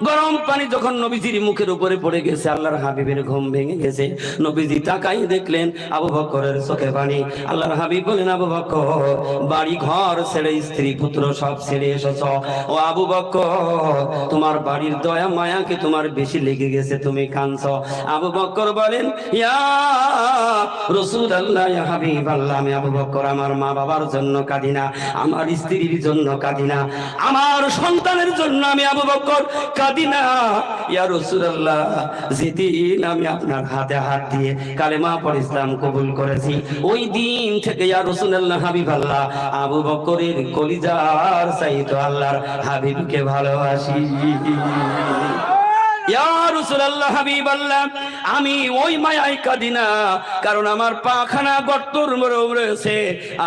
গরম পানি যখন নবীজির মুখের উপরে পড়ে গেছে, আল্লাহর হাবিবের ঘুম ভেঙে গেছে। নবীজি তাকাই দেখলেন আবু বকরের চোখে পানি। আল্লাহর হাবিব বলেন, আবু বকর বাড়ি ঘর ছেড়ে স্ত্রী পুত্র সব ছেড়ে এসেছ। ও আবু বকর তোমার বাড়ির দয়া মায়াকে তোমার বেশি লেগে গেছে, তুমি কাঁদছো। আবু বকর বলেন, ইয়া রাসূলুল্লাহ, ইয়া হাবিবাল্লাহ, আমি আবু বকর আমার মা বাবার জন্য কাঁদি না, আমার স্ত্রীর জন্য কাঁদি না, আমার সন্তানের জন্য আমি আবু বকর কাঁদি না। ইয়া রাসূলুল্লাহ, যেদিন আমি আপনার হাতে হাত দিয়ে কালেমা পড়ে ইসলাম কবুল করেছি, ওই দিন থেকে ইয়া রাসূলুল্লাহ হাবিবাল্লাহ আবু বকরের কলিজার চাইতো আল্লাহর হাবিবকে ভালোবাসি। ইয়া রাসূলুল্লাহ হাবিবাল্লাহ, আমি ওই মায়ায় কাঁদি না, কারণ আমার পাখানা গর্তর মধ্যে রয়েছে,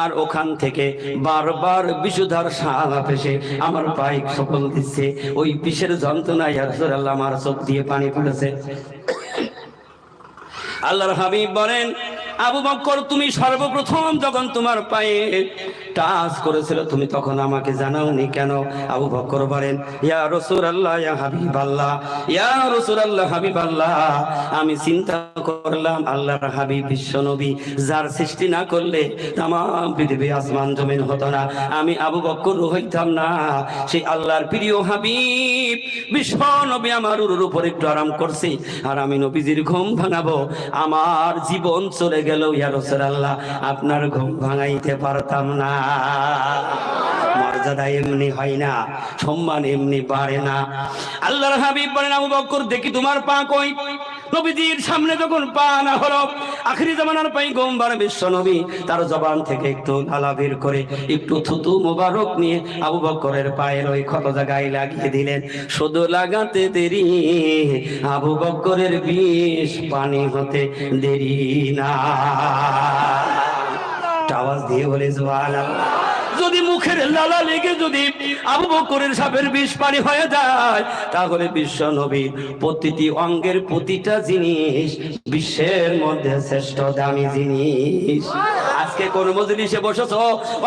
আর ওখান থেকে বারবার বিষধর সাপ এসে আমার পায়ে সকল দিচ্ছে। ওই বিষের যন্ত্রণায় ইয়া রাসূলুল্লাহ আমার চোখ দিয়ে পানি পড়েছে। আল্লাহর হাবিব বলেন, আবু বকর তুমি সর্বপ্রথম যখন তোমার পায়ে টাচ করেছিল তুমি তখন আমাকে জানাওনি কেন? আবু বকর বলেন, ইয়া রাসূলুল্লাহ, ইয়া হাবিবাল্লাহ, ইয়া রাসূলুল্লাহ হাবিবাল্লাহ, আমি চিন্তা করলাম আল্লাহর হাবিব বিশ্ব নবী যার সৃষ্টি না করলে तमाम পৃথিবী আসমান জমিন হতো না, আমি আবু বকর হইতাম না। সেই আল্লাহর প্রিয় হাবিব বিশ্ব নবী আমার উরুর উপর একটু আরাম করছি, আর আমি নবীজির ঘুম ভাঙাবো, আমার জীবন চলে গেল ইয়া রাসূলুল্লাহ, আপনার ঘুম ভাঙাইতে পারতাম না। মর্যাদা এমনি হয় না, সম্মান এমনি বাড়ে না। আল্লাহর হাবিব বলেন, আবু বকর দেখি তোমার পা কই? নবীজির সামনে যখন পা না হলো, আখিরি জামানার পয়গম্বর বিশ্ব নবী তার জবান থেকে একটু লালা বের করে একটু থুতু মোবারক নিয়ে আবু বকরের পায়ের ওই ক্ষত জায়গায় লাগিয়ে দিলেন। শুধু লাগাতে দেরি, আবু বকরের বিষ পানি হতে দেরি না। আওয়াজ দিয়ে বলে সুবহানাল্লাহ। যদি মুখের লালা লেগে যদি আবু বকরের সাপের বিষ পানি হয়ে যায়, তাহলে বিশ্ব নবীর প্রতিটি অঙ্গের প্রতিটা জিনিস বিশ্বের মধ্যে শ্রেষ্ঠ দামি জিনিস। আজকে কোন মজলিসে বসেছো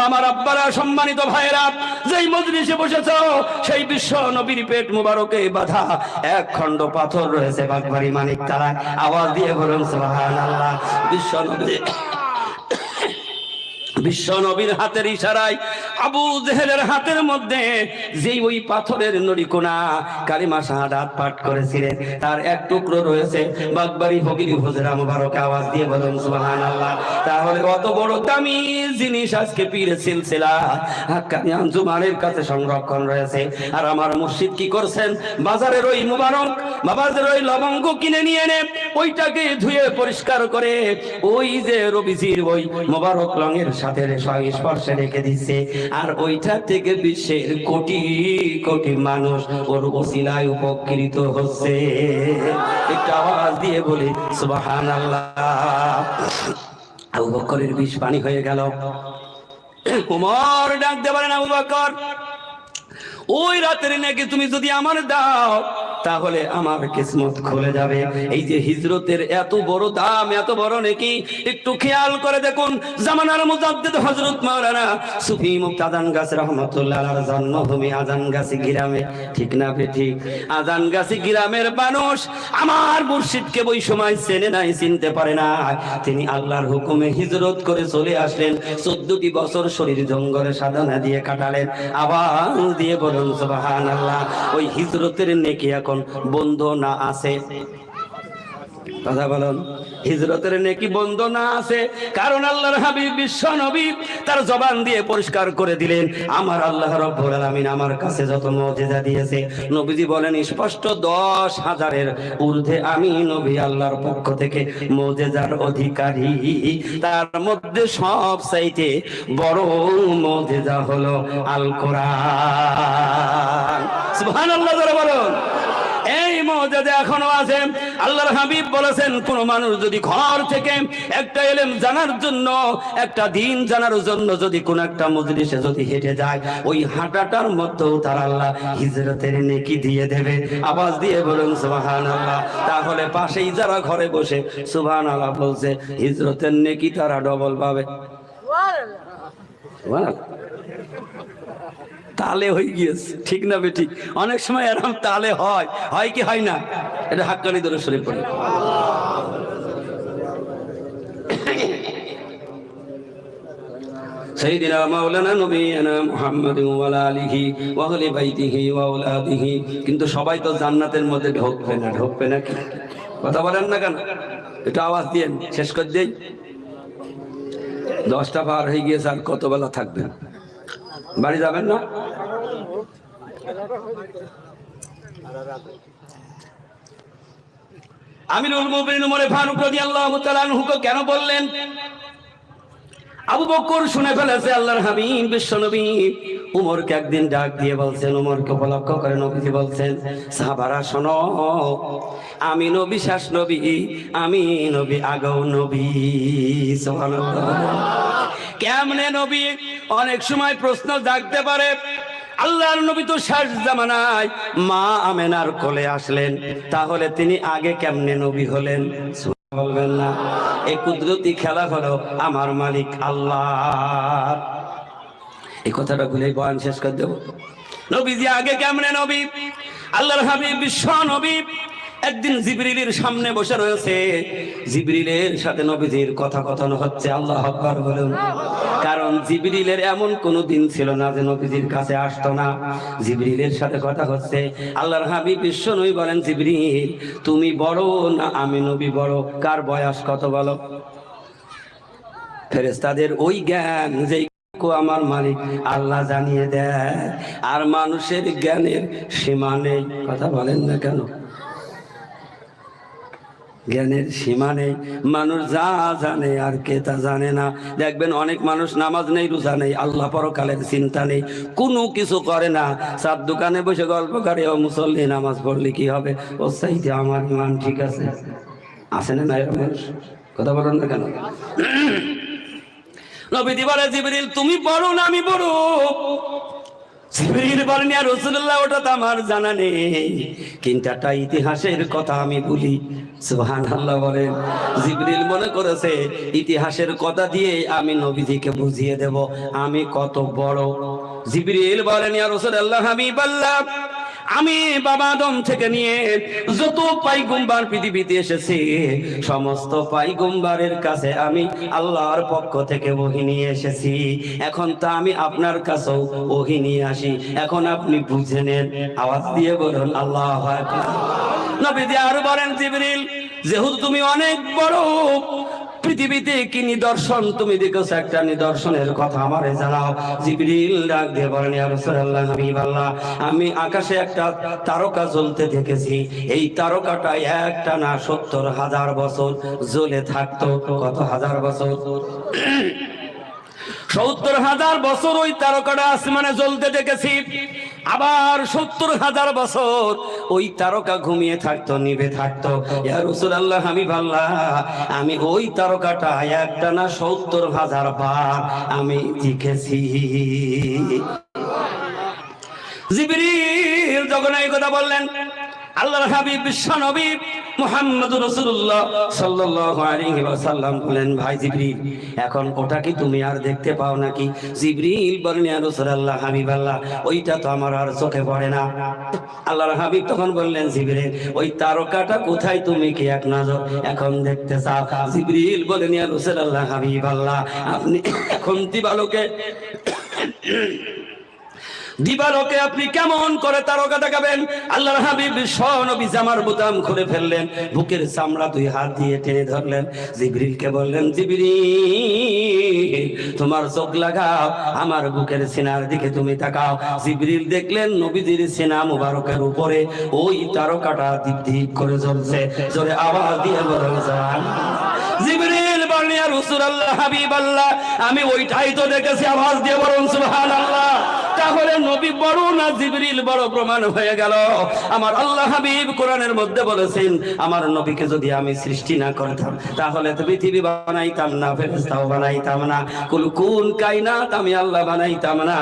আমার আব্বারা, সম্মানিত ভাইরা, যেই মজলিসে বসেছো সেই বিশ্ব নবীর পেট মুবারকে বাঁধা এক খণ্ড পাথর রয়েছে বাগবাড়ি মানিক তারা। আওয়াজ দিয়ে বলুন সুবহানাল্লাহ। বিশ্ব নবীর হাতের ইশারায় আবু জেহেলের হাতের মধ্যে যেই ওই পাথরের নড়িকোনা কালিমা শাহাদাত পাঠ করেছিলেন, তার এক টুকরো রয়েছে বাগবাড়ি ফকিরি হুজরা মুবারক। আওয়াজ দিয়ে বলুন সুবহানাল্লাহ। তাহলে কত বড় দামি জিনিস আজকে পীর সিলসিলা হাক্কানি আঞ্জুমানের কাছে সংরক্ষণ রয়েছে। আর আমার মুর্শিদ কি করছেন, বাজারের ওই মুবারক বাজারের ওই লবঙ্গ কিনে নিয়ে এনে ওইটাকে ধুয়ে পরিষ্কার করে ওই যে রবিজির ওই মুবারক রঙের সাথে স্পর্শে রেখে দিচ্ছে। আর ওইটা থেকে বিশ্বের কোটি কোটি মানুষ ওর ওসিলায় উপকৃত হচ্ছে। একটা আওয়াজ দিয়ে বলি সুবহানাল্লাহ। আবু বকরের বিষ পানি হয়ে গেল। ওমর ডাকতে পারেন, আবু বকর ওই রাতের নাকি তুমি যদি আমার দাও তাহলে আমার কিসমত খুলে যাবে। এই যে হিজরতের এত বড় দাম, এত বড় নেকি, একটু খেয়াল করে দেখুন। জামানার মুজাদ্দিদ হযরত মাওলানা সুফি মুফতি আজানগাছি রাহমাতুল্লাহ আলাইহির জন্মভূমি আজানগাছি গ্রামে, ঠিক না ঠিক? আজানগাছি গ্রামের মানুষ আমার মুর্শিদকে ওই সময় চেনে নাই, চিনতে পারে না। তিনি আল্লাহর হুকুমে হিজরত করে চলে আসলেন। 14টি বছর শরীর জঙ্গলে সাধনা দিয়ে কাটালেন। আওয়াজ দিয়ে বলুন সুবহানাল্লাহ। ওই হিজরতের নেকি এখন বন্ধ না আছে? কথা বলুন, হিজরতের নেকি বন্ধ না আছে? কারণ আল্লাহর হাবিব বিশ্ব নবী তার জবান দিয়ে পরিষ্কার করে দিলেন, আমার আল্লাহ রাব্বুল আলামিন আমার কাছে যত মুজিজা দিয়েছে, নবীজি বলেন স্পষ্ট 10,000-এর ঊর্ধ্বে আমি নবী আল্লাহর পক্ষ থেকে মুজিজার অধিকারী। তার মধ্যে সবচাইতে বড় মুজিজা হলো আল কোরআন। সুবহানাল্লাহ জোরে বলুন। এই মুজিজা এখনো আছে। আল্লাহর হাবিব বলেছেন, কোন মানুষ যদি ঘর থেকে একটা ইলম জানার জন্য, একটা দ্বীন জানার জন্য যদি কোন একটা মজলিসে যদি হেঁটে যায়, ওই হাঁটাটার মধ্যেও তার আল্লাহ হিজরতের নেকি দিয়ে দেবে। আওয়াজ দিয়ে বলুন সুবহানাল্লাহ। তাহলে পাশেই যারা ঘরে বসে সুবহানাল্লাহ বলছে, হিজরতের নেকি তারা ডবল পাবে। তালে হয়ে গিয়েছে, ঠিক না বেটি? অনেক সময় এরকম তালে হয়, হয় কি হয় না? এটা হাক্কানি দরুদ শরীফ পড়ে। সাইয়্যিদিনা মাওলানা নবিয়ানা মুহাম্মাদিন ওয়া আলা আলিহি ওয়া আহলি বাইতিহি ওয়া আওলাদিহি। কিন্তু সবাই তো জান্নাতের মধ্যে ঢোকবে না, ঢোকবে না কি? কথা বলেন না কেন? একটু আওয়াজ দিয়ে শেষ করে দেই। 10টা পার হয়ে গিয়েছে, আর কত বেলা থাকবেন? বাড়ি যাবেন না? আমিরুল মুমিনিন ওমর ফারুক রাদিয়াল্লাহু তাআলা আনহুকে কেন বললেন? আবু বকর শুনে ফেলেছে আল্লাহর হাবিব বিশ্বনবী উমরকে একদিন ডাক দিয়ে বলছেন, উমরকে উপলক্ষ করে নবীজি বলছেন, সাহাবারা শোনো, আমি নবী শেষ নবী, আমি নবী আগেও নবী। সুবহানাল্লাহ। কেমনে নবী? অনেক সময় প্রশ্ন জাগতে পারে। আল্লাহর নবী তো শেষ জামানায় মা আমেনার কোলে আসলেন, তাহলে তিনি আগে কেমনে নবী হলেন? বলবেন না? এই কুদরতি খেলা হলো আমার মালিক আল্লাহ। এই কথাটা ভুলে বয়ান শেষ করে দেব। নবীজি আগে কেমনে নবী? আল্লাহর হাবিব বিশ্ব নবী একদিন জিবরিলের সামনে বসে রয়েছে। জিবরিলের সাথে নবীজির কথা কথন হচ্ছে। আল্লাহু আকবার বলুন। কারণ জিবরিলের এমন কোনো দিন ছিল না যে নবীজির কাছে আসতো না। জিবরিলের সাথে কথা হচ্ছে। আল্লাহর হাবিব বিশ্ব নবী বলেন, জিবরিল তুমি বড় না আমি নবী বড়? কার বয়স কত বলো? ফেরেশতাদের ওই জ্ঞান যেই আমার মালিক আল্লাহ জানিয়ে দেয়, আর মানুষের জ্ঞানের সীমা নেই। কথা বলেন না কেন? জ্ঞানের সীমা নেই। মানুষ যা জানে আর কে তা জানে না। দেখবেন অনেক মানুষ নামাজ নেই, রোজা নেই, আল্লাহ পরকালের চিন্তা নেই, কোনো কিছু করে না। চার দোকানে বসে গল্প করে, ও মুসল্লি নামাজ পড়লে কি হবে, ও চাইতে আমার ইমান ঠিক আছে। আছে না এরকম মানুষ? কথা বলেন না কেন? নবীজি বলে জিবরিল তুমি বড় না আমি বড়? জিবরিল বলেন ইয়া রাসূলুল্লাহ ওটা তো আমার জানা নেই, কিন্তু একটা ইতিহাসের কথা আমি বলি। সুবহানাল্লাহ বলেন। জিবরিল মনে করেছে ইতিহাসের কথা দিয়ে আমি নবীজিকে বুঝিয়ে দেব আমি কত বড়। জিবরিল বলেন ইয়া রাসূলুল্লাহ হাবিবাল্লাহ আমি বাবা আদম থেকে নিয়ে যত পয়গম্বর পৃথিবীতে এসেছে সমস্ত পয়গম্বরের কাছে আমি আল্লাহর পক্ষ থেকে ওহী নিয়ে এসেছি। এখন তো আমি আপনার কাছেও ওহী নিয়ে আসি, এখন আপনি বুঝে নেন। আওয়াজ দিয়ে বলুন আল্লাহু আকবার। নবীজি আর বলেন জিবরিল যেহেতু তুমি অনেক বড়, পৃথিবীতে কি নিদর্শন তুমি দেখেছো একটা নিদর্শনের কথা আমারে জানাও। জিবরিল ডাক দিয়ে বলেন ইয়া রাসূলুল্লাহ হাবিবাল্লাহ আমি আকাশে একটা তারকা জ্বলতে দেখেছি, এই তারকাটা একটা না ৭০,০০০ বছর জ্বলে থাকতো। কত হাজার বছর? ৭০,০০০ বছর ওই তারকাটা আসমানে জ্বলতে দেখেছি। আবার ৭০,০০০ বছর ওই তারকা ঘুমিয়ে থাকতো, নিভে থাকতো। ইয়া রাসূলুল্লাহ হাবিবাল্লাহ আমি ওই তারকাটা একটা না ৭০,০০০ বার আমি দেখেছি। জিবরিল যখন এই কথা বললেন আল্লাহর হাবিব বিশ্ব নবী মুহাম্মদুর রাসূলুল্লাহ সাল্লাল্লাহু আলাইহি ওয়াসাল্লাম বলেন ভাই জিবরিল এখন ওটা কি তুমি আর দেখতে পাও নাকি? জিবরিল বলেন ইয়া রাসূলুল্লাহ হাবিবাল্লাহ ওইটা তো আমার আর চোখে পড়ে না। আল্লাহর হাবিব তখন বললেন জিবরিল ওই তারকাটা কোথায় তুমি কি এক নজর এখন দেখতে চাও? জিবরিল বলেন ইয়া রাসূলুল্লাহ হাবিবাল্লাহ আপনি এখন দিবালোকে আপনি কেমন করে তারকা দেখাবেন? আল্লাহর হাবিব বিশ্ব নবী জামার বোতাম খুলে ফেললেন, বুকের চামড়া 2 হাত দিয়ে টেনে ধরলেন। জিবরিলকে বললেন জিবরিল তোমার চোখ লাগাও, আমার বুকের সিনার দিকে তুমি তাকাও। জিবরিল দেখলেন নবীজির সিনা মুবারকের উপরে ওই তারকাটা দীপ দীপ করে জ্বলছে। জোরে আওয়াজ দিয়ে বলুন সুবহানাল্লাহ। জিবরিল বলেন ইয়া রাসূলুল্লাহ হাবিবাল্লাহ আমি ওইটাই তো দেখেছি। আওয়াজ দিয়ে বলুন সুবহানাল্লাহ। তাহলে নবী বড় না জিবরিল বড় প্রমাণ হয়ে গেল। আমার আল্লাহ হাবিব কোরআনের মধ্যে বলেছেন আমার নবীকে যদি আমি সৃষ্টি না করতাম তাহলে তো পৃথিবী বানাইতাম না, ফেরেশতাও বানাইতাম না, কুল কায়নাত আমি আল্লাহ বানাইতাম না।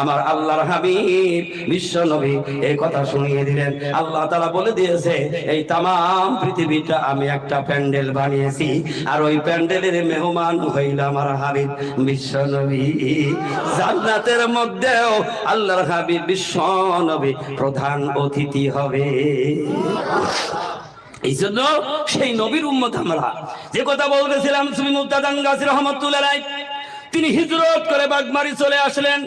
আমার আল্লাহর হাবিব বিশ্ব নবী এই কথা শুনিয়ে দিলেন। আল্লাহ তাআলা বলে দিয়েছে এই তামাম পৃথিবীটা আমি একটা প্যান্ডেল বানিয়েছি, আর ওই প্যান্ডেলের মেহমান হইল আমার হাবিব বিশ্ব নবী। জান্নাতের মধ্যেও আল্লাহর হাবিব বিশ্ব নবী প্রধান অতিথি হবে। এই জন্য সেই নবীর উম্মত আমরা যে কথা বলতেছিলাম সুফি মুক্তাদান গাজী রহমাতুল্লাহ আলাইহি তিনি হিজরত করে বাগমারি চলে আসলেন।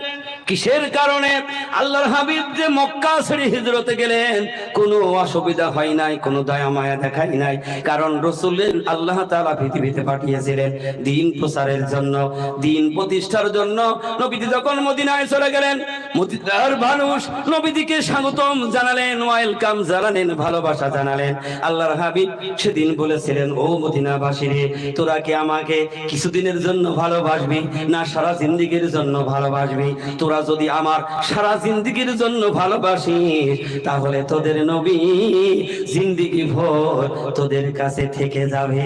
কিসের কারণে? আল্লাহর হাবিব যে মক্কা ছেড়ে হিজরতে গেলেন কোনো অসুবিধা হয় নাই, কোনো দয়া মায়া দেখাই নাই। কারণ রাসূলের আল্লাহ তাআলা পৃথিবীতে পাঠিয়েছিলেন দ্বীন প্রচারের জন্য, দ্বীন প্রতিষ্ঠার জন্য। নবীজি যখন মদিনায় চলে গেলেন মদিনার মানুষ নবীজিকে স্বাগতম জানালেন, ওয়েলকাম জানালেন, ভালোবাসা জানালেন। আল্লাহর হাবিব সেদিন বলেছিলেন ও মদিনাবাসী রে তোরা কি আমাকে কিছুদিনের জন্য ভালোবাসবি না সারা জিন্দেগীর জন্য ভালোবাসবি? তোরা যদি আমার সারা জিন্দেগীর জন্য ভালোবাসিস তাহলে তোদের নবী জিন্দেগি ভর তোদের কাছে থেকে যাবে।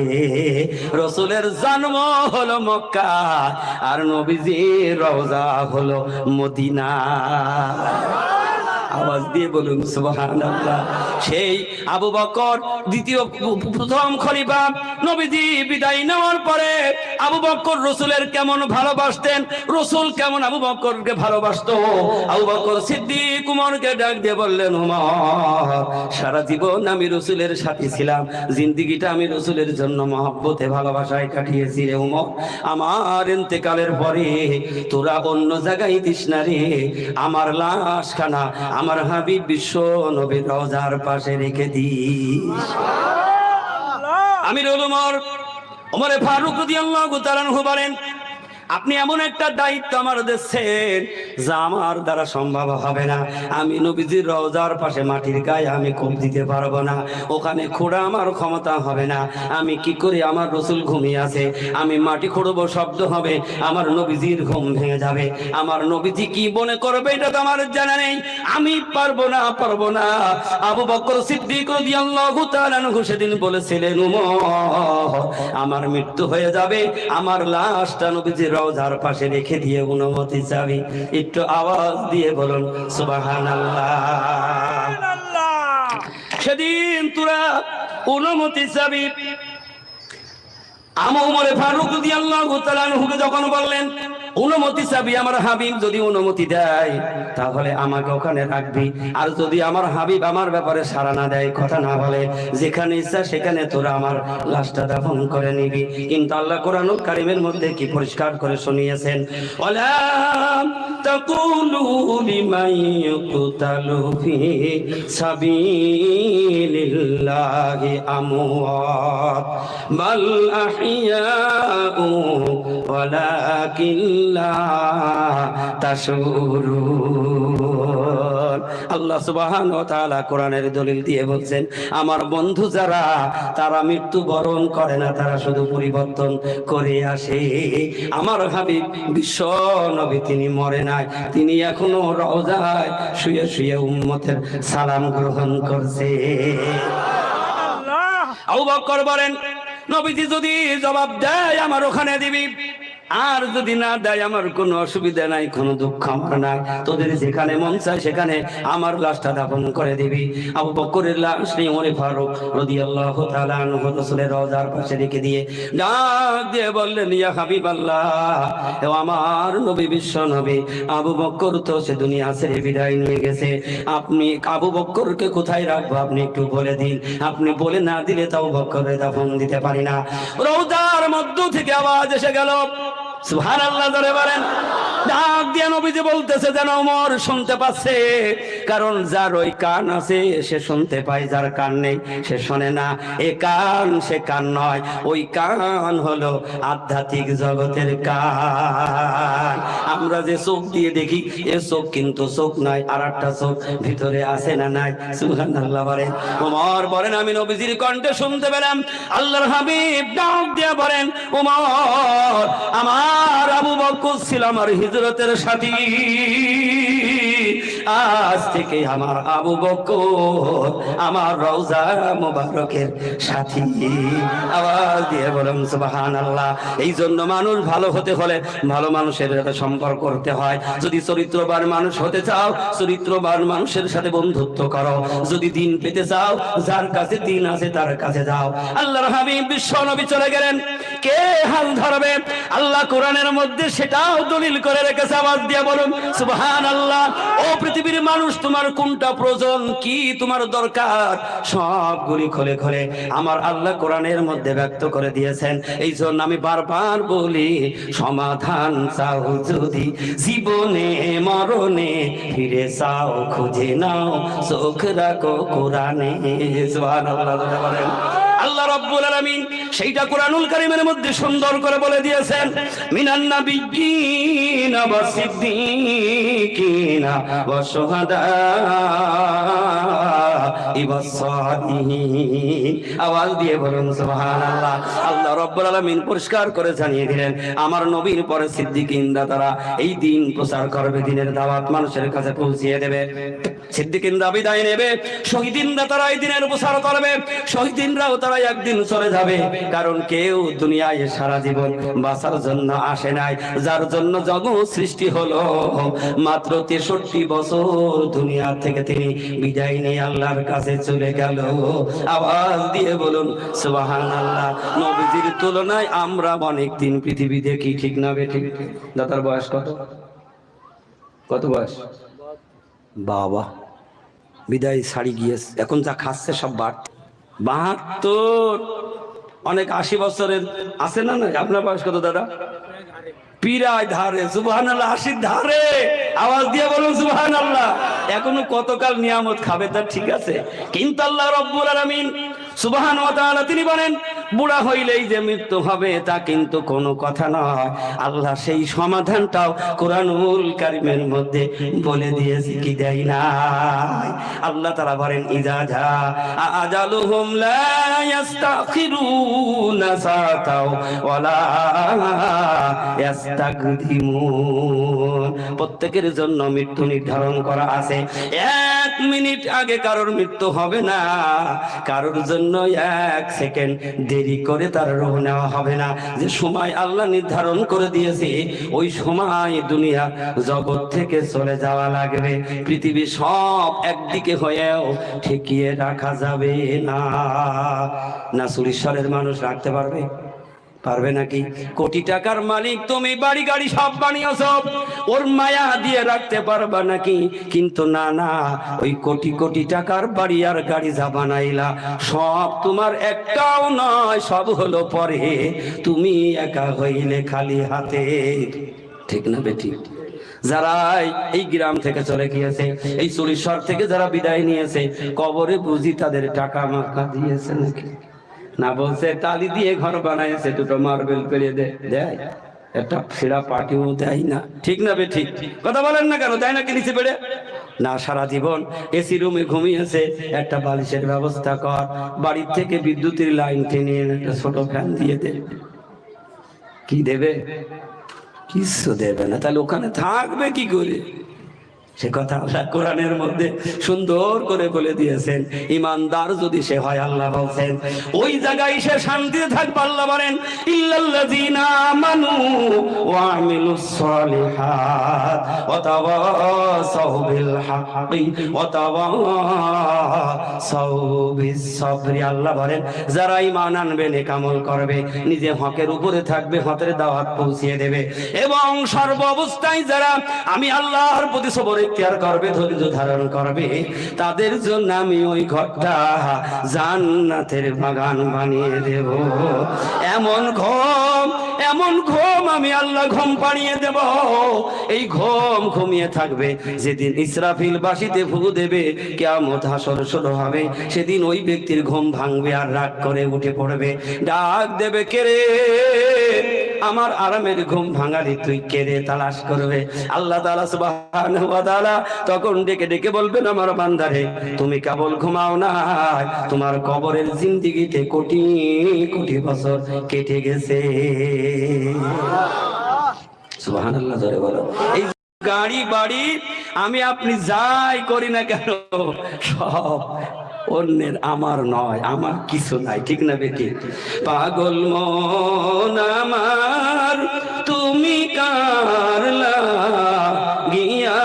রাসূলের জন্ম হলো মক্কা আর নবীজির রওজা হলো মদিনা। আওয়াজ দিয়ে বলুন সুবহানাল্লাহ। সেই আবু বকর প্রথম খলিফা, নবীজি বিদায় নেওয়ার পরে আবু বকর রাসূলের কেমন ভালোবাসতেন, রাসূল কেমন আবু বকরকে ভালোবাসতো। আবু বকর সিদ্দিক উমরকে ডাক দিয়ে বললেন উমর সারা জীবন আমি রাসূলের সাথে ছিলাম, জিন্দেগিটা আমি রাসূলের জন্য মহব্বতে ভালোবাসায় কাটিয়েছি রে উমর, আমার ইন্তেকালের পরে তোরা অন্য জায়গায় দিস না রে, আমার লাশখানা আমার হাবিব বিশ্ব নবীর রওজার পাশে রেখে দিস। আমিরুল ওমর ফারুক রাদিয়াল্লাহু তাআলা আনহু বলেন আপনি এমন একটা দায়িত্ব আমার দিচ্ছেন যা আমার দ্বারা সম্ভব হবে না। আমি নবীজির রওজার পাশে মাটির গায়ে আমি কোপ দিতে পারবো না, ওখানে খোঁড়া আমার ক্ষমতা হবে না। আমি কি করি, আমার রাসূল ঘুমিয়ে আছে, আমি মাটি খুঁড়বো, শব্দ হবে, আমার নবীজির ঘুম ভেঙে যাবে, আমার নবীজি কি মনে করবে এটা তো আমার জানা নেই, আমি পারবো না। আবু বকর সিদ্দিক রাদিয়াল্লাহু তাআলা আনহু সেদিন বলেছিলেন উমর আমার মৃত্যু হয়ে যাবে, আমার লাশটা নবীজির রওজার পাশে রেখে দিয়ে অনুমতি চাবি। একটু আওয়াজ দিয়ে বলুন সুবহানাল্লাহ। সেদিন তোরা অনুমতি চাবি ওমর ফারুক রাদিয়াল্লাহু তাআলা আনহুকে যখন বললেন অনুমতি চাবি, আমার হাবিব যদি অনুমতি দেয় তাহলে আমাকে ওখানে রাখবি, আর যদি আমার হাবিব আমার ব্যাপারে সাড়া না দেয়, কথা না বলে, যেখানে ইচ্ছা সেখানে তোরা আমার লাশটা দাফন করে নিবি। কিন্তু আল্লাহ কোরআনুল কারীমের মধ্যে কি পরিষ্কার করে শুনিয়েছেন, ওয়ালা তাকুলু লিমান ইউকতালু ফি সাবিলিল্লাহি আমওয়াত বাল আহইয়াউ ওয়ালাকিন আল্লাহ সুবহানাহু ওয়া তাআলা কোরআনের দলিল দিয়ে বলছেন, আমার বন্ধু যারা তারা মৃত্যু বরণ করে না, তারা শুধু পরিবর্তন করে আসে। আমার হাবিব বিশ্ব নবী তিনি মরে নাই, তিনি এখনো রওজায় শুয়ে শুয়ে উম্মতের সালাম গ্রহণ করছে। আবু বকর বলেন, নবীজি যদি জবাব দেয় আমার ওখানে দিবি, আর যদি না দেয় আমার কোনো অসুবিধা নাই, কোনো দুঃখ আমার নাই, তোদের যেখানে মন চায় সেখানে আমার লাশটা দাফন করে দিবি। আবু বকরের লাশ নিয়ে ওমর ফারুক রাদিয়াল্লাহু তাআলা আনহু রাসূলের রওজার পাশে রেখে দিয়ে ডাক দিয়ে বললেন, ইয়া হাবিবাল্লাহ, ও আমার নবী বিশ্ব নবী, আবু বকর তো সে দুনিয়া ছেড়ে বিদায় নিয়ে গেছে, আপনি আবু বকরকে কোথায় রাখবো আপনি একটু বলে দিন, আপনি বলে না দিলে তো আবু বকরের দাফন দিতে পারি না। রওজার মধ্য থেকে আওয়াজ এসে গেল, সুবহানাল্লাহ জোরে বলেন। ডাক দিয়ে নবীজি বলতেছে যেন ওমর শুনতে পাচ্ছে, কারণ যার ওই কান আছে সে শুনতে পায়, যার কান নেই সে শোনে না। এ কান সে কান নয়, ওই কান হলো আধ্যাত্মিক জগতের কান। আমরা যে চোখ দিয়ে দেখি এ চোখ কিন্তু চোখ নয়, আর একটা চোখ ভিতরে আছে না নাই? সুবহানাল্লাহ বলেন। ওমর বলেন, আমি নবীজির কণ্ঠে শুনতে পেলাম আল্লাহর হাবিব ডাক দিয়ে বলেন, ওমর আমার আবু বকর ছিল আমার হিজরতের সাথী, আজ থেকে আমার আবু বকর আমার রওজা মুবারকের সাথী। আওয়াজ দিয়ে বলেন সুবহানাল্লাহ। এই জন্য মানুষ ভালো হতে হলে ভালো মানুষের সাথে সম্পর্ক করতে হয়। যদি চরিত্রবান মানুষ হতে চাও, চরিত্রবান মানুষের সাথে বন্ধুত্ব করো। যদি দিন পেতে চাও, যার কাছে দিন আছে তার কাছে যাও। আল্লাহর হাবিব বিশ্ব নবী চলে গেলেন, কে হাল ধরবে? আল্লাহ কোরআনের মধ্যে সেটাও দলিল করে রেখেছে। আওয়াজ দিয়ে বলুন সুবহানাল্লাহ। ও পৃথিবীর মানুষ, তোমার কোনটা প্রয়োজন, কি তোমার দরকার, সবগুলি খোলে খোলে আমার আল্লাহ কোরআনের মধ্যে ব্যক্ত করে দিয়েছেন। এই জন্য আমি বারবার বলি, সমাধান চাও যদি জীবনে মরণে, ফিরে চাও খুঁজে নাও চোখ রাখো কোরআনে। সুবহানাল্লাহ বলেন। আল্লাহ রাব্বুল আলামিন সেইটা কোরআনুল কারীমের মধ্যে সুন্দর করে বলে দিয়েছেন, মিনান নাবিয়্যিনা ওয়াস সিদ্দীকিনা ওয়াশ শুহাদাই ওয়াস সালিহিন। আওয়াজ দিয়ে বলুন সুবহানাল্লাহ। আল্লাহ রাব্বুল আলামিন পরিষ্কার করে জানিয়ে দিলেন, আমার নবীর পরে সিদ্দীকিনরা তারা এই দিন প্রচার করবে, দিনের দাওয়াত মানুষের কাছে পৌঁছিয়ে দেবে। সিদ্দীকিনরা বিদায় নেবে, শহীদিনরা তারা এই দিনের প্রচার করবে। শহীদিনরাও তারা একদিন চলে যাবে, কারণ কেউ দুনিয়ায় সারা জীবন বাঁচার জন্য আসে নাই। যার জন্য জগৎ সৃষ্টি হলো, মাত্র 63 বছর দুনিয়া থেকে তিনি বিদায় নিয়ে আল্লাহর কাছে চলে গেল। আওয়াজ দিয়ে বলুন সুবহানাল্লাহ। নবীজির তুলনায় আমরা অনেক দিন পৃথিবী দেখি, ঠিক না বেঠিক? দাদার বয়স কত? কত বয়স? বাবা, বিদায় ছাড়ি গিয়েছে, এখন যা খাচ্ছে সব 72। অনেক 80 বছরের আছে না? আপনার বয়স কত দাদা? পীড়ায় ধারে। সুবহানাল্লাহ, 80 ধারে। আওয়াজ দিয়ে বলুন সুবহানাল্লাহ। এখনো কতকাল নিয়ামত খাবে তার ঠিক আছে, কিন্তু আল্লাহ রাব্বুল আলামিন সুবহানাহু ওয়া তাআলা তিনি বলেন, বুড়া হইলেই যে মৃত্যু হবে তা কিন্তু কোনো কথা নয়। আল্লাহ সেই সমাধানটাও কোরআনুল কারীমের মধ্যে বলে দিয়েছে, কি দেয় নাই? আল্লাহ তাআলা বলেন, ইজা জা আজালুহুম লা ইস্তাখিরুনা সাতাও ওয়ালা ইস্তাকদিমুন। প্রত্যেকের জন্য মৃত্যু নির্ধারণ করা আছে। 1 মিনিট আগে কারোর মৃত্যু হবে না, কারোর জন্য 1 সেকেন্ড দেরি করে তার রূহ নেওয়া হবে না। যে সময় আল্লাহ নির্ধারণ করে দিয়েছে ওই সময় দুনিয়া জগৎ থেকে চলে যাওয়া লাগবে। পৃথিবী সব একদিকে হয়েও ঠেকিয়ে রাখা যাবে না। না সুরেশ্বরের মানুষ রাখতে পারবে? পারবে নাকি? কোটি টাকার মালিক তুমি, বাড়ি গাড়ি সব বানিয়েছ, ওর মায়া দিয়ে রাখতে পারবা নাকি? কিন্তু না না, ওই কোটি কোটি টাকার বাড়ি আর গাড়ি যা বানাইলা সব তোমার একটাও নয়, সব হলো পরে। তুমি একা হইলে খালি হাতে। ঠিক না বেটি? যারা এই গ্রাম থেকে চলে গিয়েছে, এই সুরেশ্বর থেকে যারা বিদায় নিয়েছে, কবরে বুঝি তাদের টাকা মাকা দিয়েছে নাকি? না, বলছে টালি দিয়ে ঘর বানাইছে, দুটো মার্বেল পেরিয়ে দেয়, একটা ফেরা পাটিও দেয় না। ঠিক না বে ঠিক? কথা বলেন না কেন? দেয় না কি নিচে পেড়ে? না, সারা জীবন এসি রুমে ঘুমিয়েছে, একটা বালিশের ব্যবস্থা কর, বাড়ির থেকে বিদ্যুতের লাইন টেনে একটা ছোট ফ্যান দিয়ে দে। কি দেবে? কিছু দেবে না। তাহলে ওখানে থাকবে কি করে? সে কথা আল্লাহ কোরআনের মধ্যে সুন্দর করে বলে দিয়েছেন। ইমানদার যদি সে হয়, আল্লাহ বলছেন ওই জায়গায় সে শান্তিতে থাকবে। আল্লাহ বলেন ইল্লাল্লাযীনা আমানু ওয়া আমিলুস সালিহাত ওয়া তাওয়াসাউ বিল হাক্কি ওয়া তাওয়াসাউ বিস সাবরি। আল্লাহ বলেন যারা ঈমান আনবে, নেক আমল করবে, নিজে হকের উপরে থাকবে, হকের দাওয়াত পৌঁছিয়ে দেবে, এবং সর্ব অবস্থায় যারা আমি আল্লাহর প্রতি সবর ইখতিয়ার করবে, ধৈর্য ধারণ করবে, তাদের জন্য আমি ওই ঘরটা জান্নাতের বাগান বানিয়ে দেব। এমন ঘুম আমি আল্লাহ ঘুম পাড়িয়ে দেব। এই ঘুম ঘুমিয়ে থাকবে, যেদিন ইসরাফিল বাঁশিতে ফু দেবে, কিয়ামত হাসর শুরু হবে, সেদিন ওই ব্যক্তির ঘুম ভাঙবে আর রাগ করে উঠে পড়বে, ডাক দেবে, কে রে? আমার আরামের ঘুম ভাঙালি তুই কে রে? তালাশ করবে। আল্লাহ তাআলা সুবহানাহু ওয়া তাআলা তখন ডেকে ডেকে বলবেন, আমার বান্দারে, তুমি কেবল ঘুমাও না, তোমার কবরের জিন্দেগিতে কোটি কোটি বছর কেটে গেছে। সুবহানাল্লাহ, জোরে বলো। এই গাড়ি বাড়ি আমি আপনি যাই করি না কেন, সব অন্যের, আমার নয়, আমার কিছু নাই। ঠিক না বেটি? পাগল মন আমার তুমি কার লাগিয়া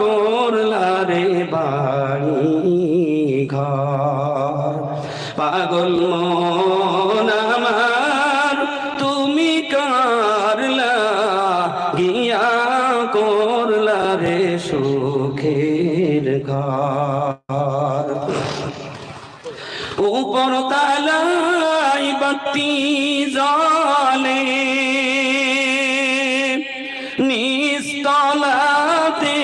করলা রে বাড়ি ঘর। পাগল মন আমার তুমি কার লাগিয়া করলা রে সুখের ঘর। উপর তালাই বাতি জ্বলে, নিচতলাতে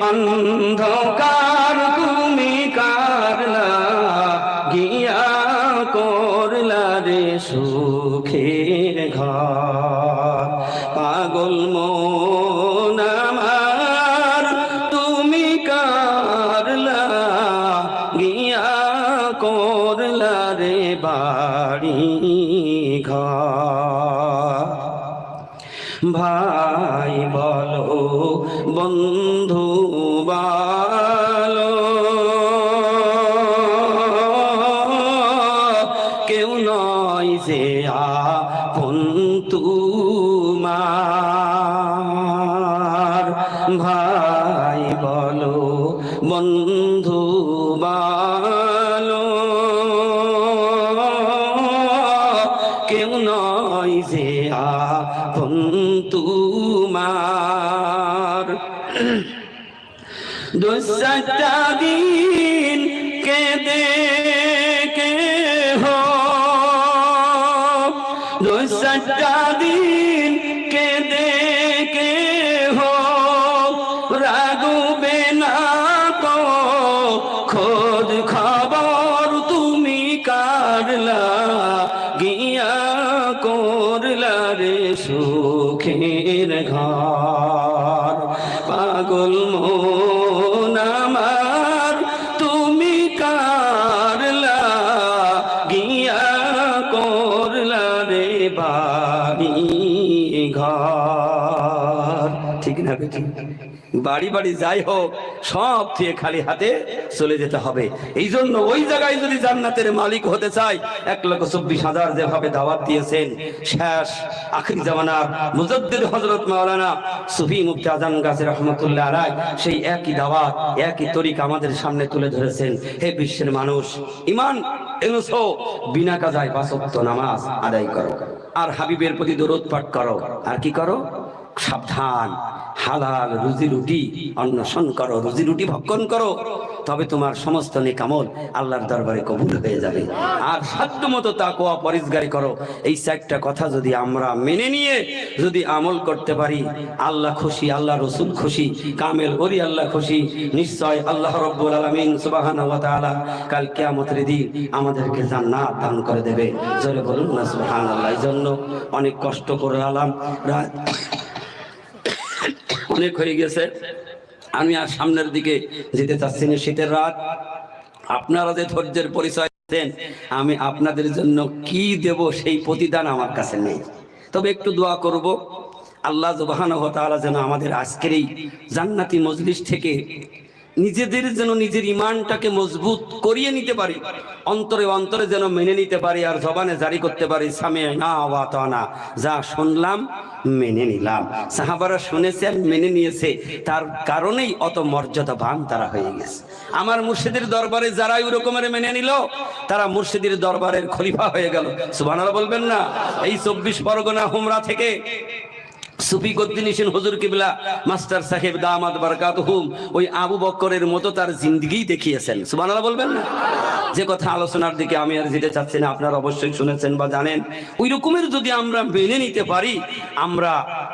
অন্ধকার, তুমি কার লাগিয়া করলা রে সুখের ঘর। পাগল মন আমার তুমি কার লাগিয়া করলা রে বাড়ি ঘর। ভাই বলো, বন্ধু বলো, কেউ নয় যে আপন তোমার। ভাই বলো, বন্ধু বলো, কেউ নয় যে আপন তোমার। দুঃসাটা দিন কেঁদে কেহ, দুঃসাটা দিন কেঁদে কেহ, রাগবে না তো খোঁজ খবর, তুমি কার লাগিয়া করলা রে সুখের ঘর। পাগল মন আমার তুমি কার লাগিয়া করলা রে বাড়ি ঘর। ঠিক না বেটি? বাড়ি বাড়ি যাই হোক সব থেকে খালি হাতে চলে যেতে হবে। এই জন্য ওই জায়গায় যদি জান্নাতের মালিক হতে চাই 1,24,000 যেভাবে দাওয়াত দিয়েছেন শেষ আখির জামানার মুজাদ্দিদ হযরত মাওলানা সুফি মুফতি আজম গাজী রহমাতুল্লাহ আলাইহি সেই একই দাওয়াত একই তরিকা আমাদের সামনে তুলে ধরেছেন। হে বিশ্বের মানুষ, ঈমান এনেছো, বিনা কাজায় 5 ওয়াক্ত নামাজ আদায় করো, আর হাবিবের প্রতি দরুদ পাঠ করো, আর কি করো? সাবধান, হালাল রুজি রুটি অন্বেষণ করো, রুজি রুটি ভক্ষণ করো, তবে তোমার সমস্ত নেক আমল আল্লাহর দরবারে কবুল হয়ে যাবে। আর সাধ্যমতো তাকওয়া পরহেজগারি করো। এই 4টা কথা যদি আমরা মেনে নিয়ে যদি আমল করতে পারি, আল্লাহ খুশি, আল্লাহ রসুল খুশি, কামেল ওলি আল্লাহ খুশি, নিশ্চয় আল্লাহ রাব্বুল আলামিন সুবহানাহু ওয়া তাআলা কাল কিয়ামতের দিন আমাদেরকে জান্নাত দান করে দেবে। জোরে বলুন না সুবহানাল্লাহ। এই জন্য অনেক কষ্ট করে আলাম, রাত অনেক হয়ে গেছে, আমি আর সামনের দিকে যেতে চাচ্ছি না। শীতের রাত, আপনারা যে ধৈর্যের পরিচয় দেন, আমি আপনাদের জন্য কি দেব সেই প্রতিদান আমার কাছে নেই। তবে একটু দোয়া করব, আল্লাহ সুবহানাহু ওয়া তাআলা যেন আমাদের আজকের এই জান্নাতি মজলিস থেকে নিজেদের যেন নিজের ইমানটাকে মজবুত করিয়ে নিতে পারি, অন্তরে অন্তরে যেন মেনে নিতে পারি, আর জবানে জারি করতে পারি সামি'না ওয়া আতা'না, যা শুনলাম মেনে নিলাম। সাহাবারা শুনেছে আর মেনে নিয়েছে, তার কারণেই অত মর্যাদাবান তারা হয়ে গেছে। আমার মুর্শিদের দরবারে যারা ওই রকমের মেনে নিল, তারা মুর্শিদের দরবারের খলিফা হয়ে গেল। সুবহানাল্লাহ বলবেন না? এই 24 পরগনা হুমরা থেকে সুফি গদ্দিনিসিন হুজুর কিবলা মাস্টার সাহেব দামাত বারাকাতুহুম ওই আবু বকরের মতো তার জিন্দেগি দেখিয়েছেন। সুবহানাল্লাহ বলবেন না? যে কথা আলোচনার দিকে আমি আর যেতে চাচ্ছি না, আপনারা অবশ্যই শুনেছেন বা জানেন। ওই রকমের যদি আমরা মেনে নিতে পারি, আমরা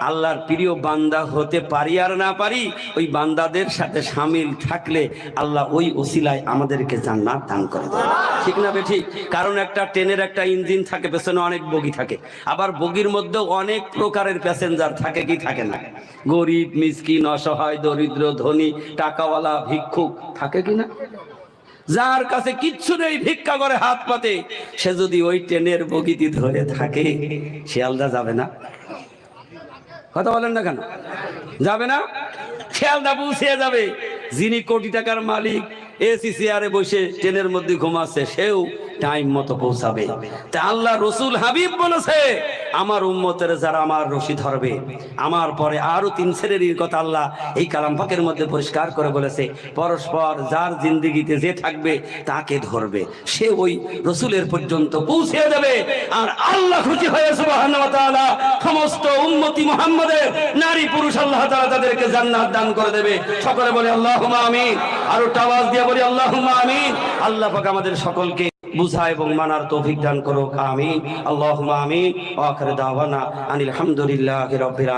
আল্লাহর প্রিয় বান্দা হতে পারি আর না পারি, ওই বান্দাদের সাথে শামিল থাকলে আল্লাহ ওই ওসিলায় আমাদেরকে জান্নাত দান করে দেয়। ঠিক না বেঠিক? কারণ একটা ট্রেনের একটা ইঞ্জিন থাকে, পেছনে অনেক বগি থাকে, আবার বগির মধ্যেও অনেক প্রকারের প্যাসেঞ্জার থাকে কি থাকে না? গরিব, মিসকিন, অসহায়, দরিদ্র, ধনী, টাকাওয়ালা, ভিক্ষুক থাকে কি না? যার কাছে কিচ্ছু নেই, ভিক্ষা করে হাত পাতে, সে যদি ওই ট্রেনের বগিটি ধরে থাকে, শিয়ালদা যাবে না? কথা বলেন না কেন? যাবে না? শিয়ালদা পৌঁছে যাবে। যিনি কোটি টাকার মালিক এসি চেয়ারে বসে ট্রেনের মধ্যে ঘুমাচ্ছে, সেও টাইম মতো পৌঁছাবে। তা আল্লাহ রসুল হাবিব বলেছে, আমার উম্মতের যারা আমার রশি ধরবে, আমার পরে আরো 3 শ্রেণীর কথা আল্লাহ এই কালাম পাকের মধ্যে পরিষ্কার করে বলেছে। পরস্পর যার জিন্দেগিতে যে থাকবে তাকে ধরবে, সে ওই রসুলের পর্যন্ত পৌঁছে যাবে। আর আল্লাহ খুশি হয়ে সুবহানাহু ওয়া তাআলা সমস্ত উম্মতি মুহাম্মাদের নারী পুরুষ আল্লাহ তাআলা তাদেরকে জান্নাত দান করে দেবে। সকলে বলে আল্লাহুম্মা আমিন। আর আওয়াজ দিয়ে বলি আল্লাহুম্মা আমিন। আল্লাহ পাক আমাদের সকলকে বুঝা এবং মানার তৌফিক দান করুক। আমিন, আল্লাহুম্মা আমিন। ওয়া আখিরু দাওয়ানা আনিল হামদুলিল্লাহি রাব্বিল আলামিন।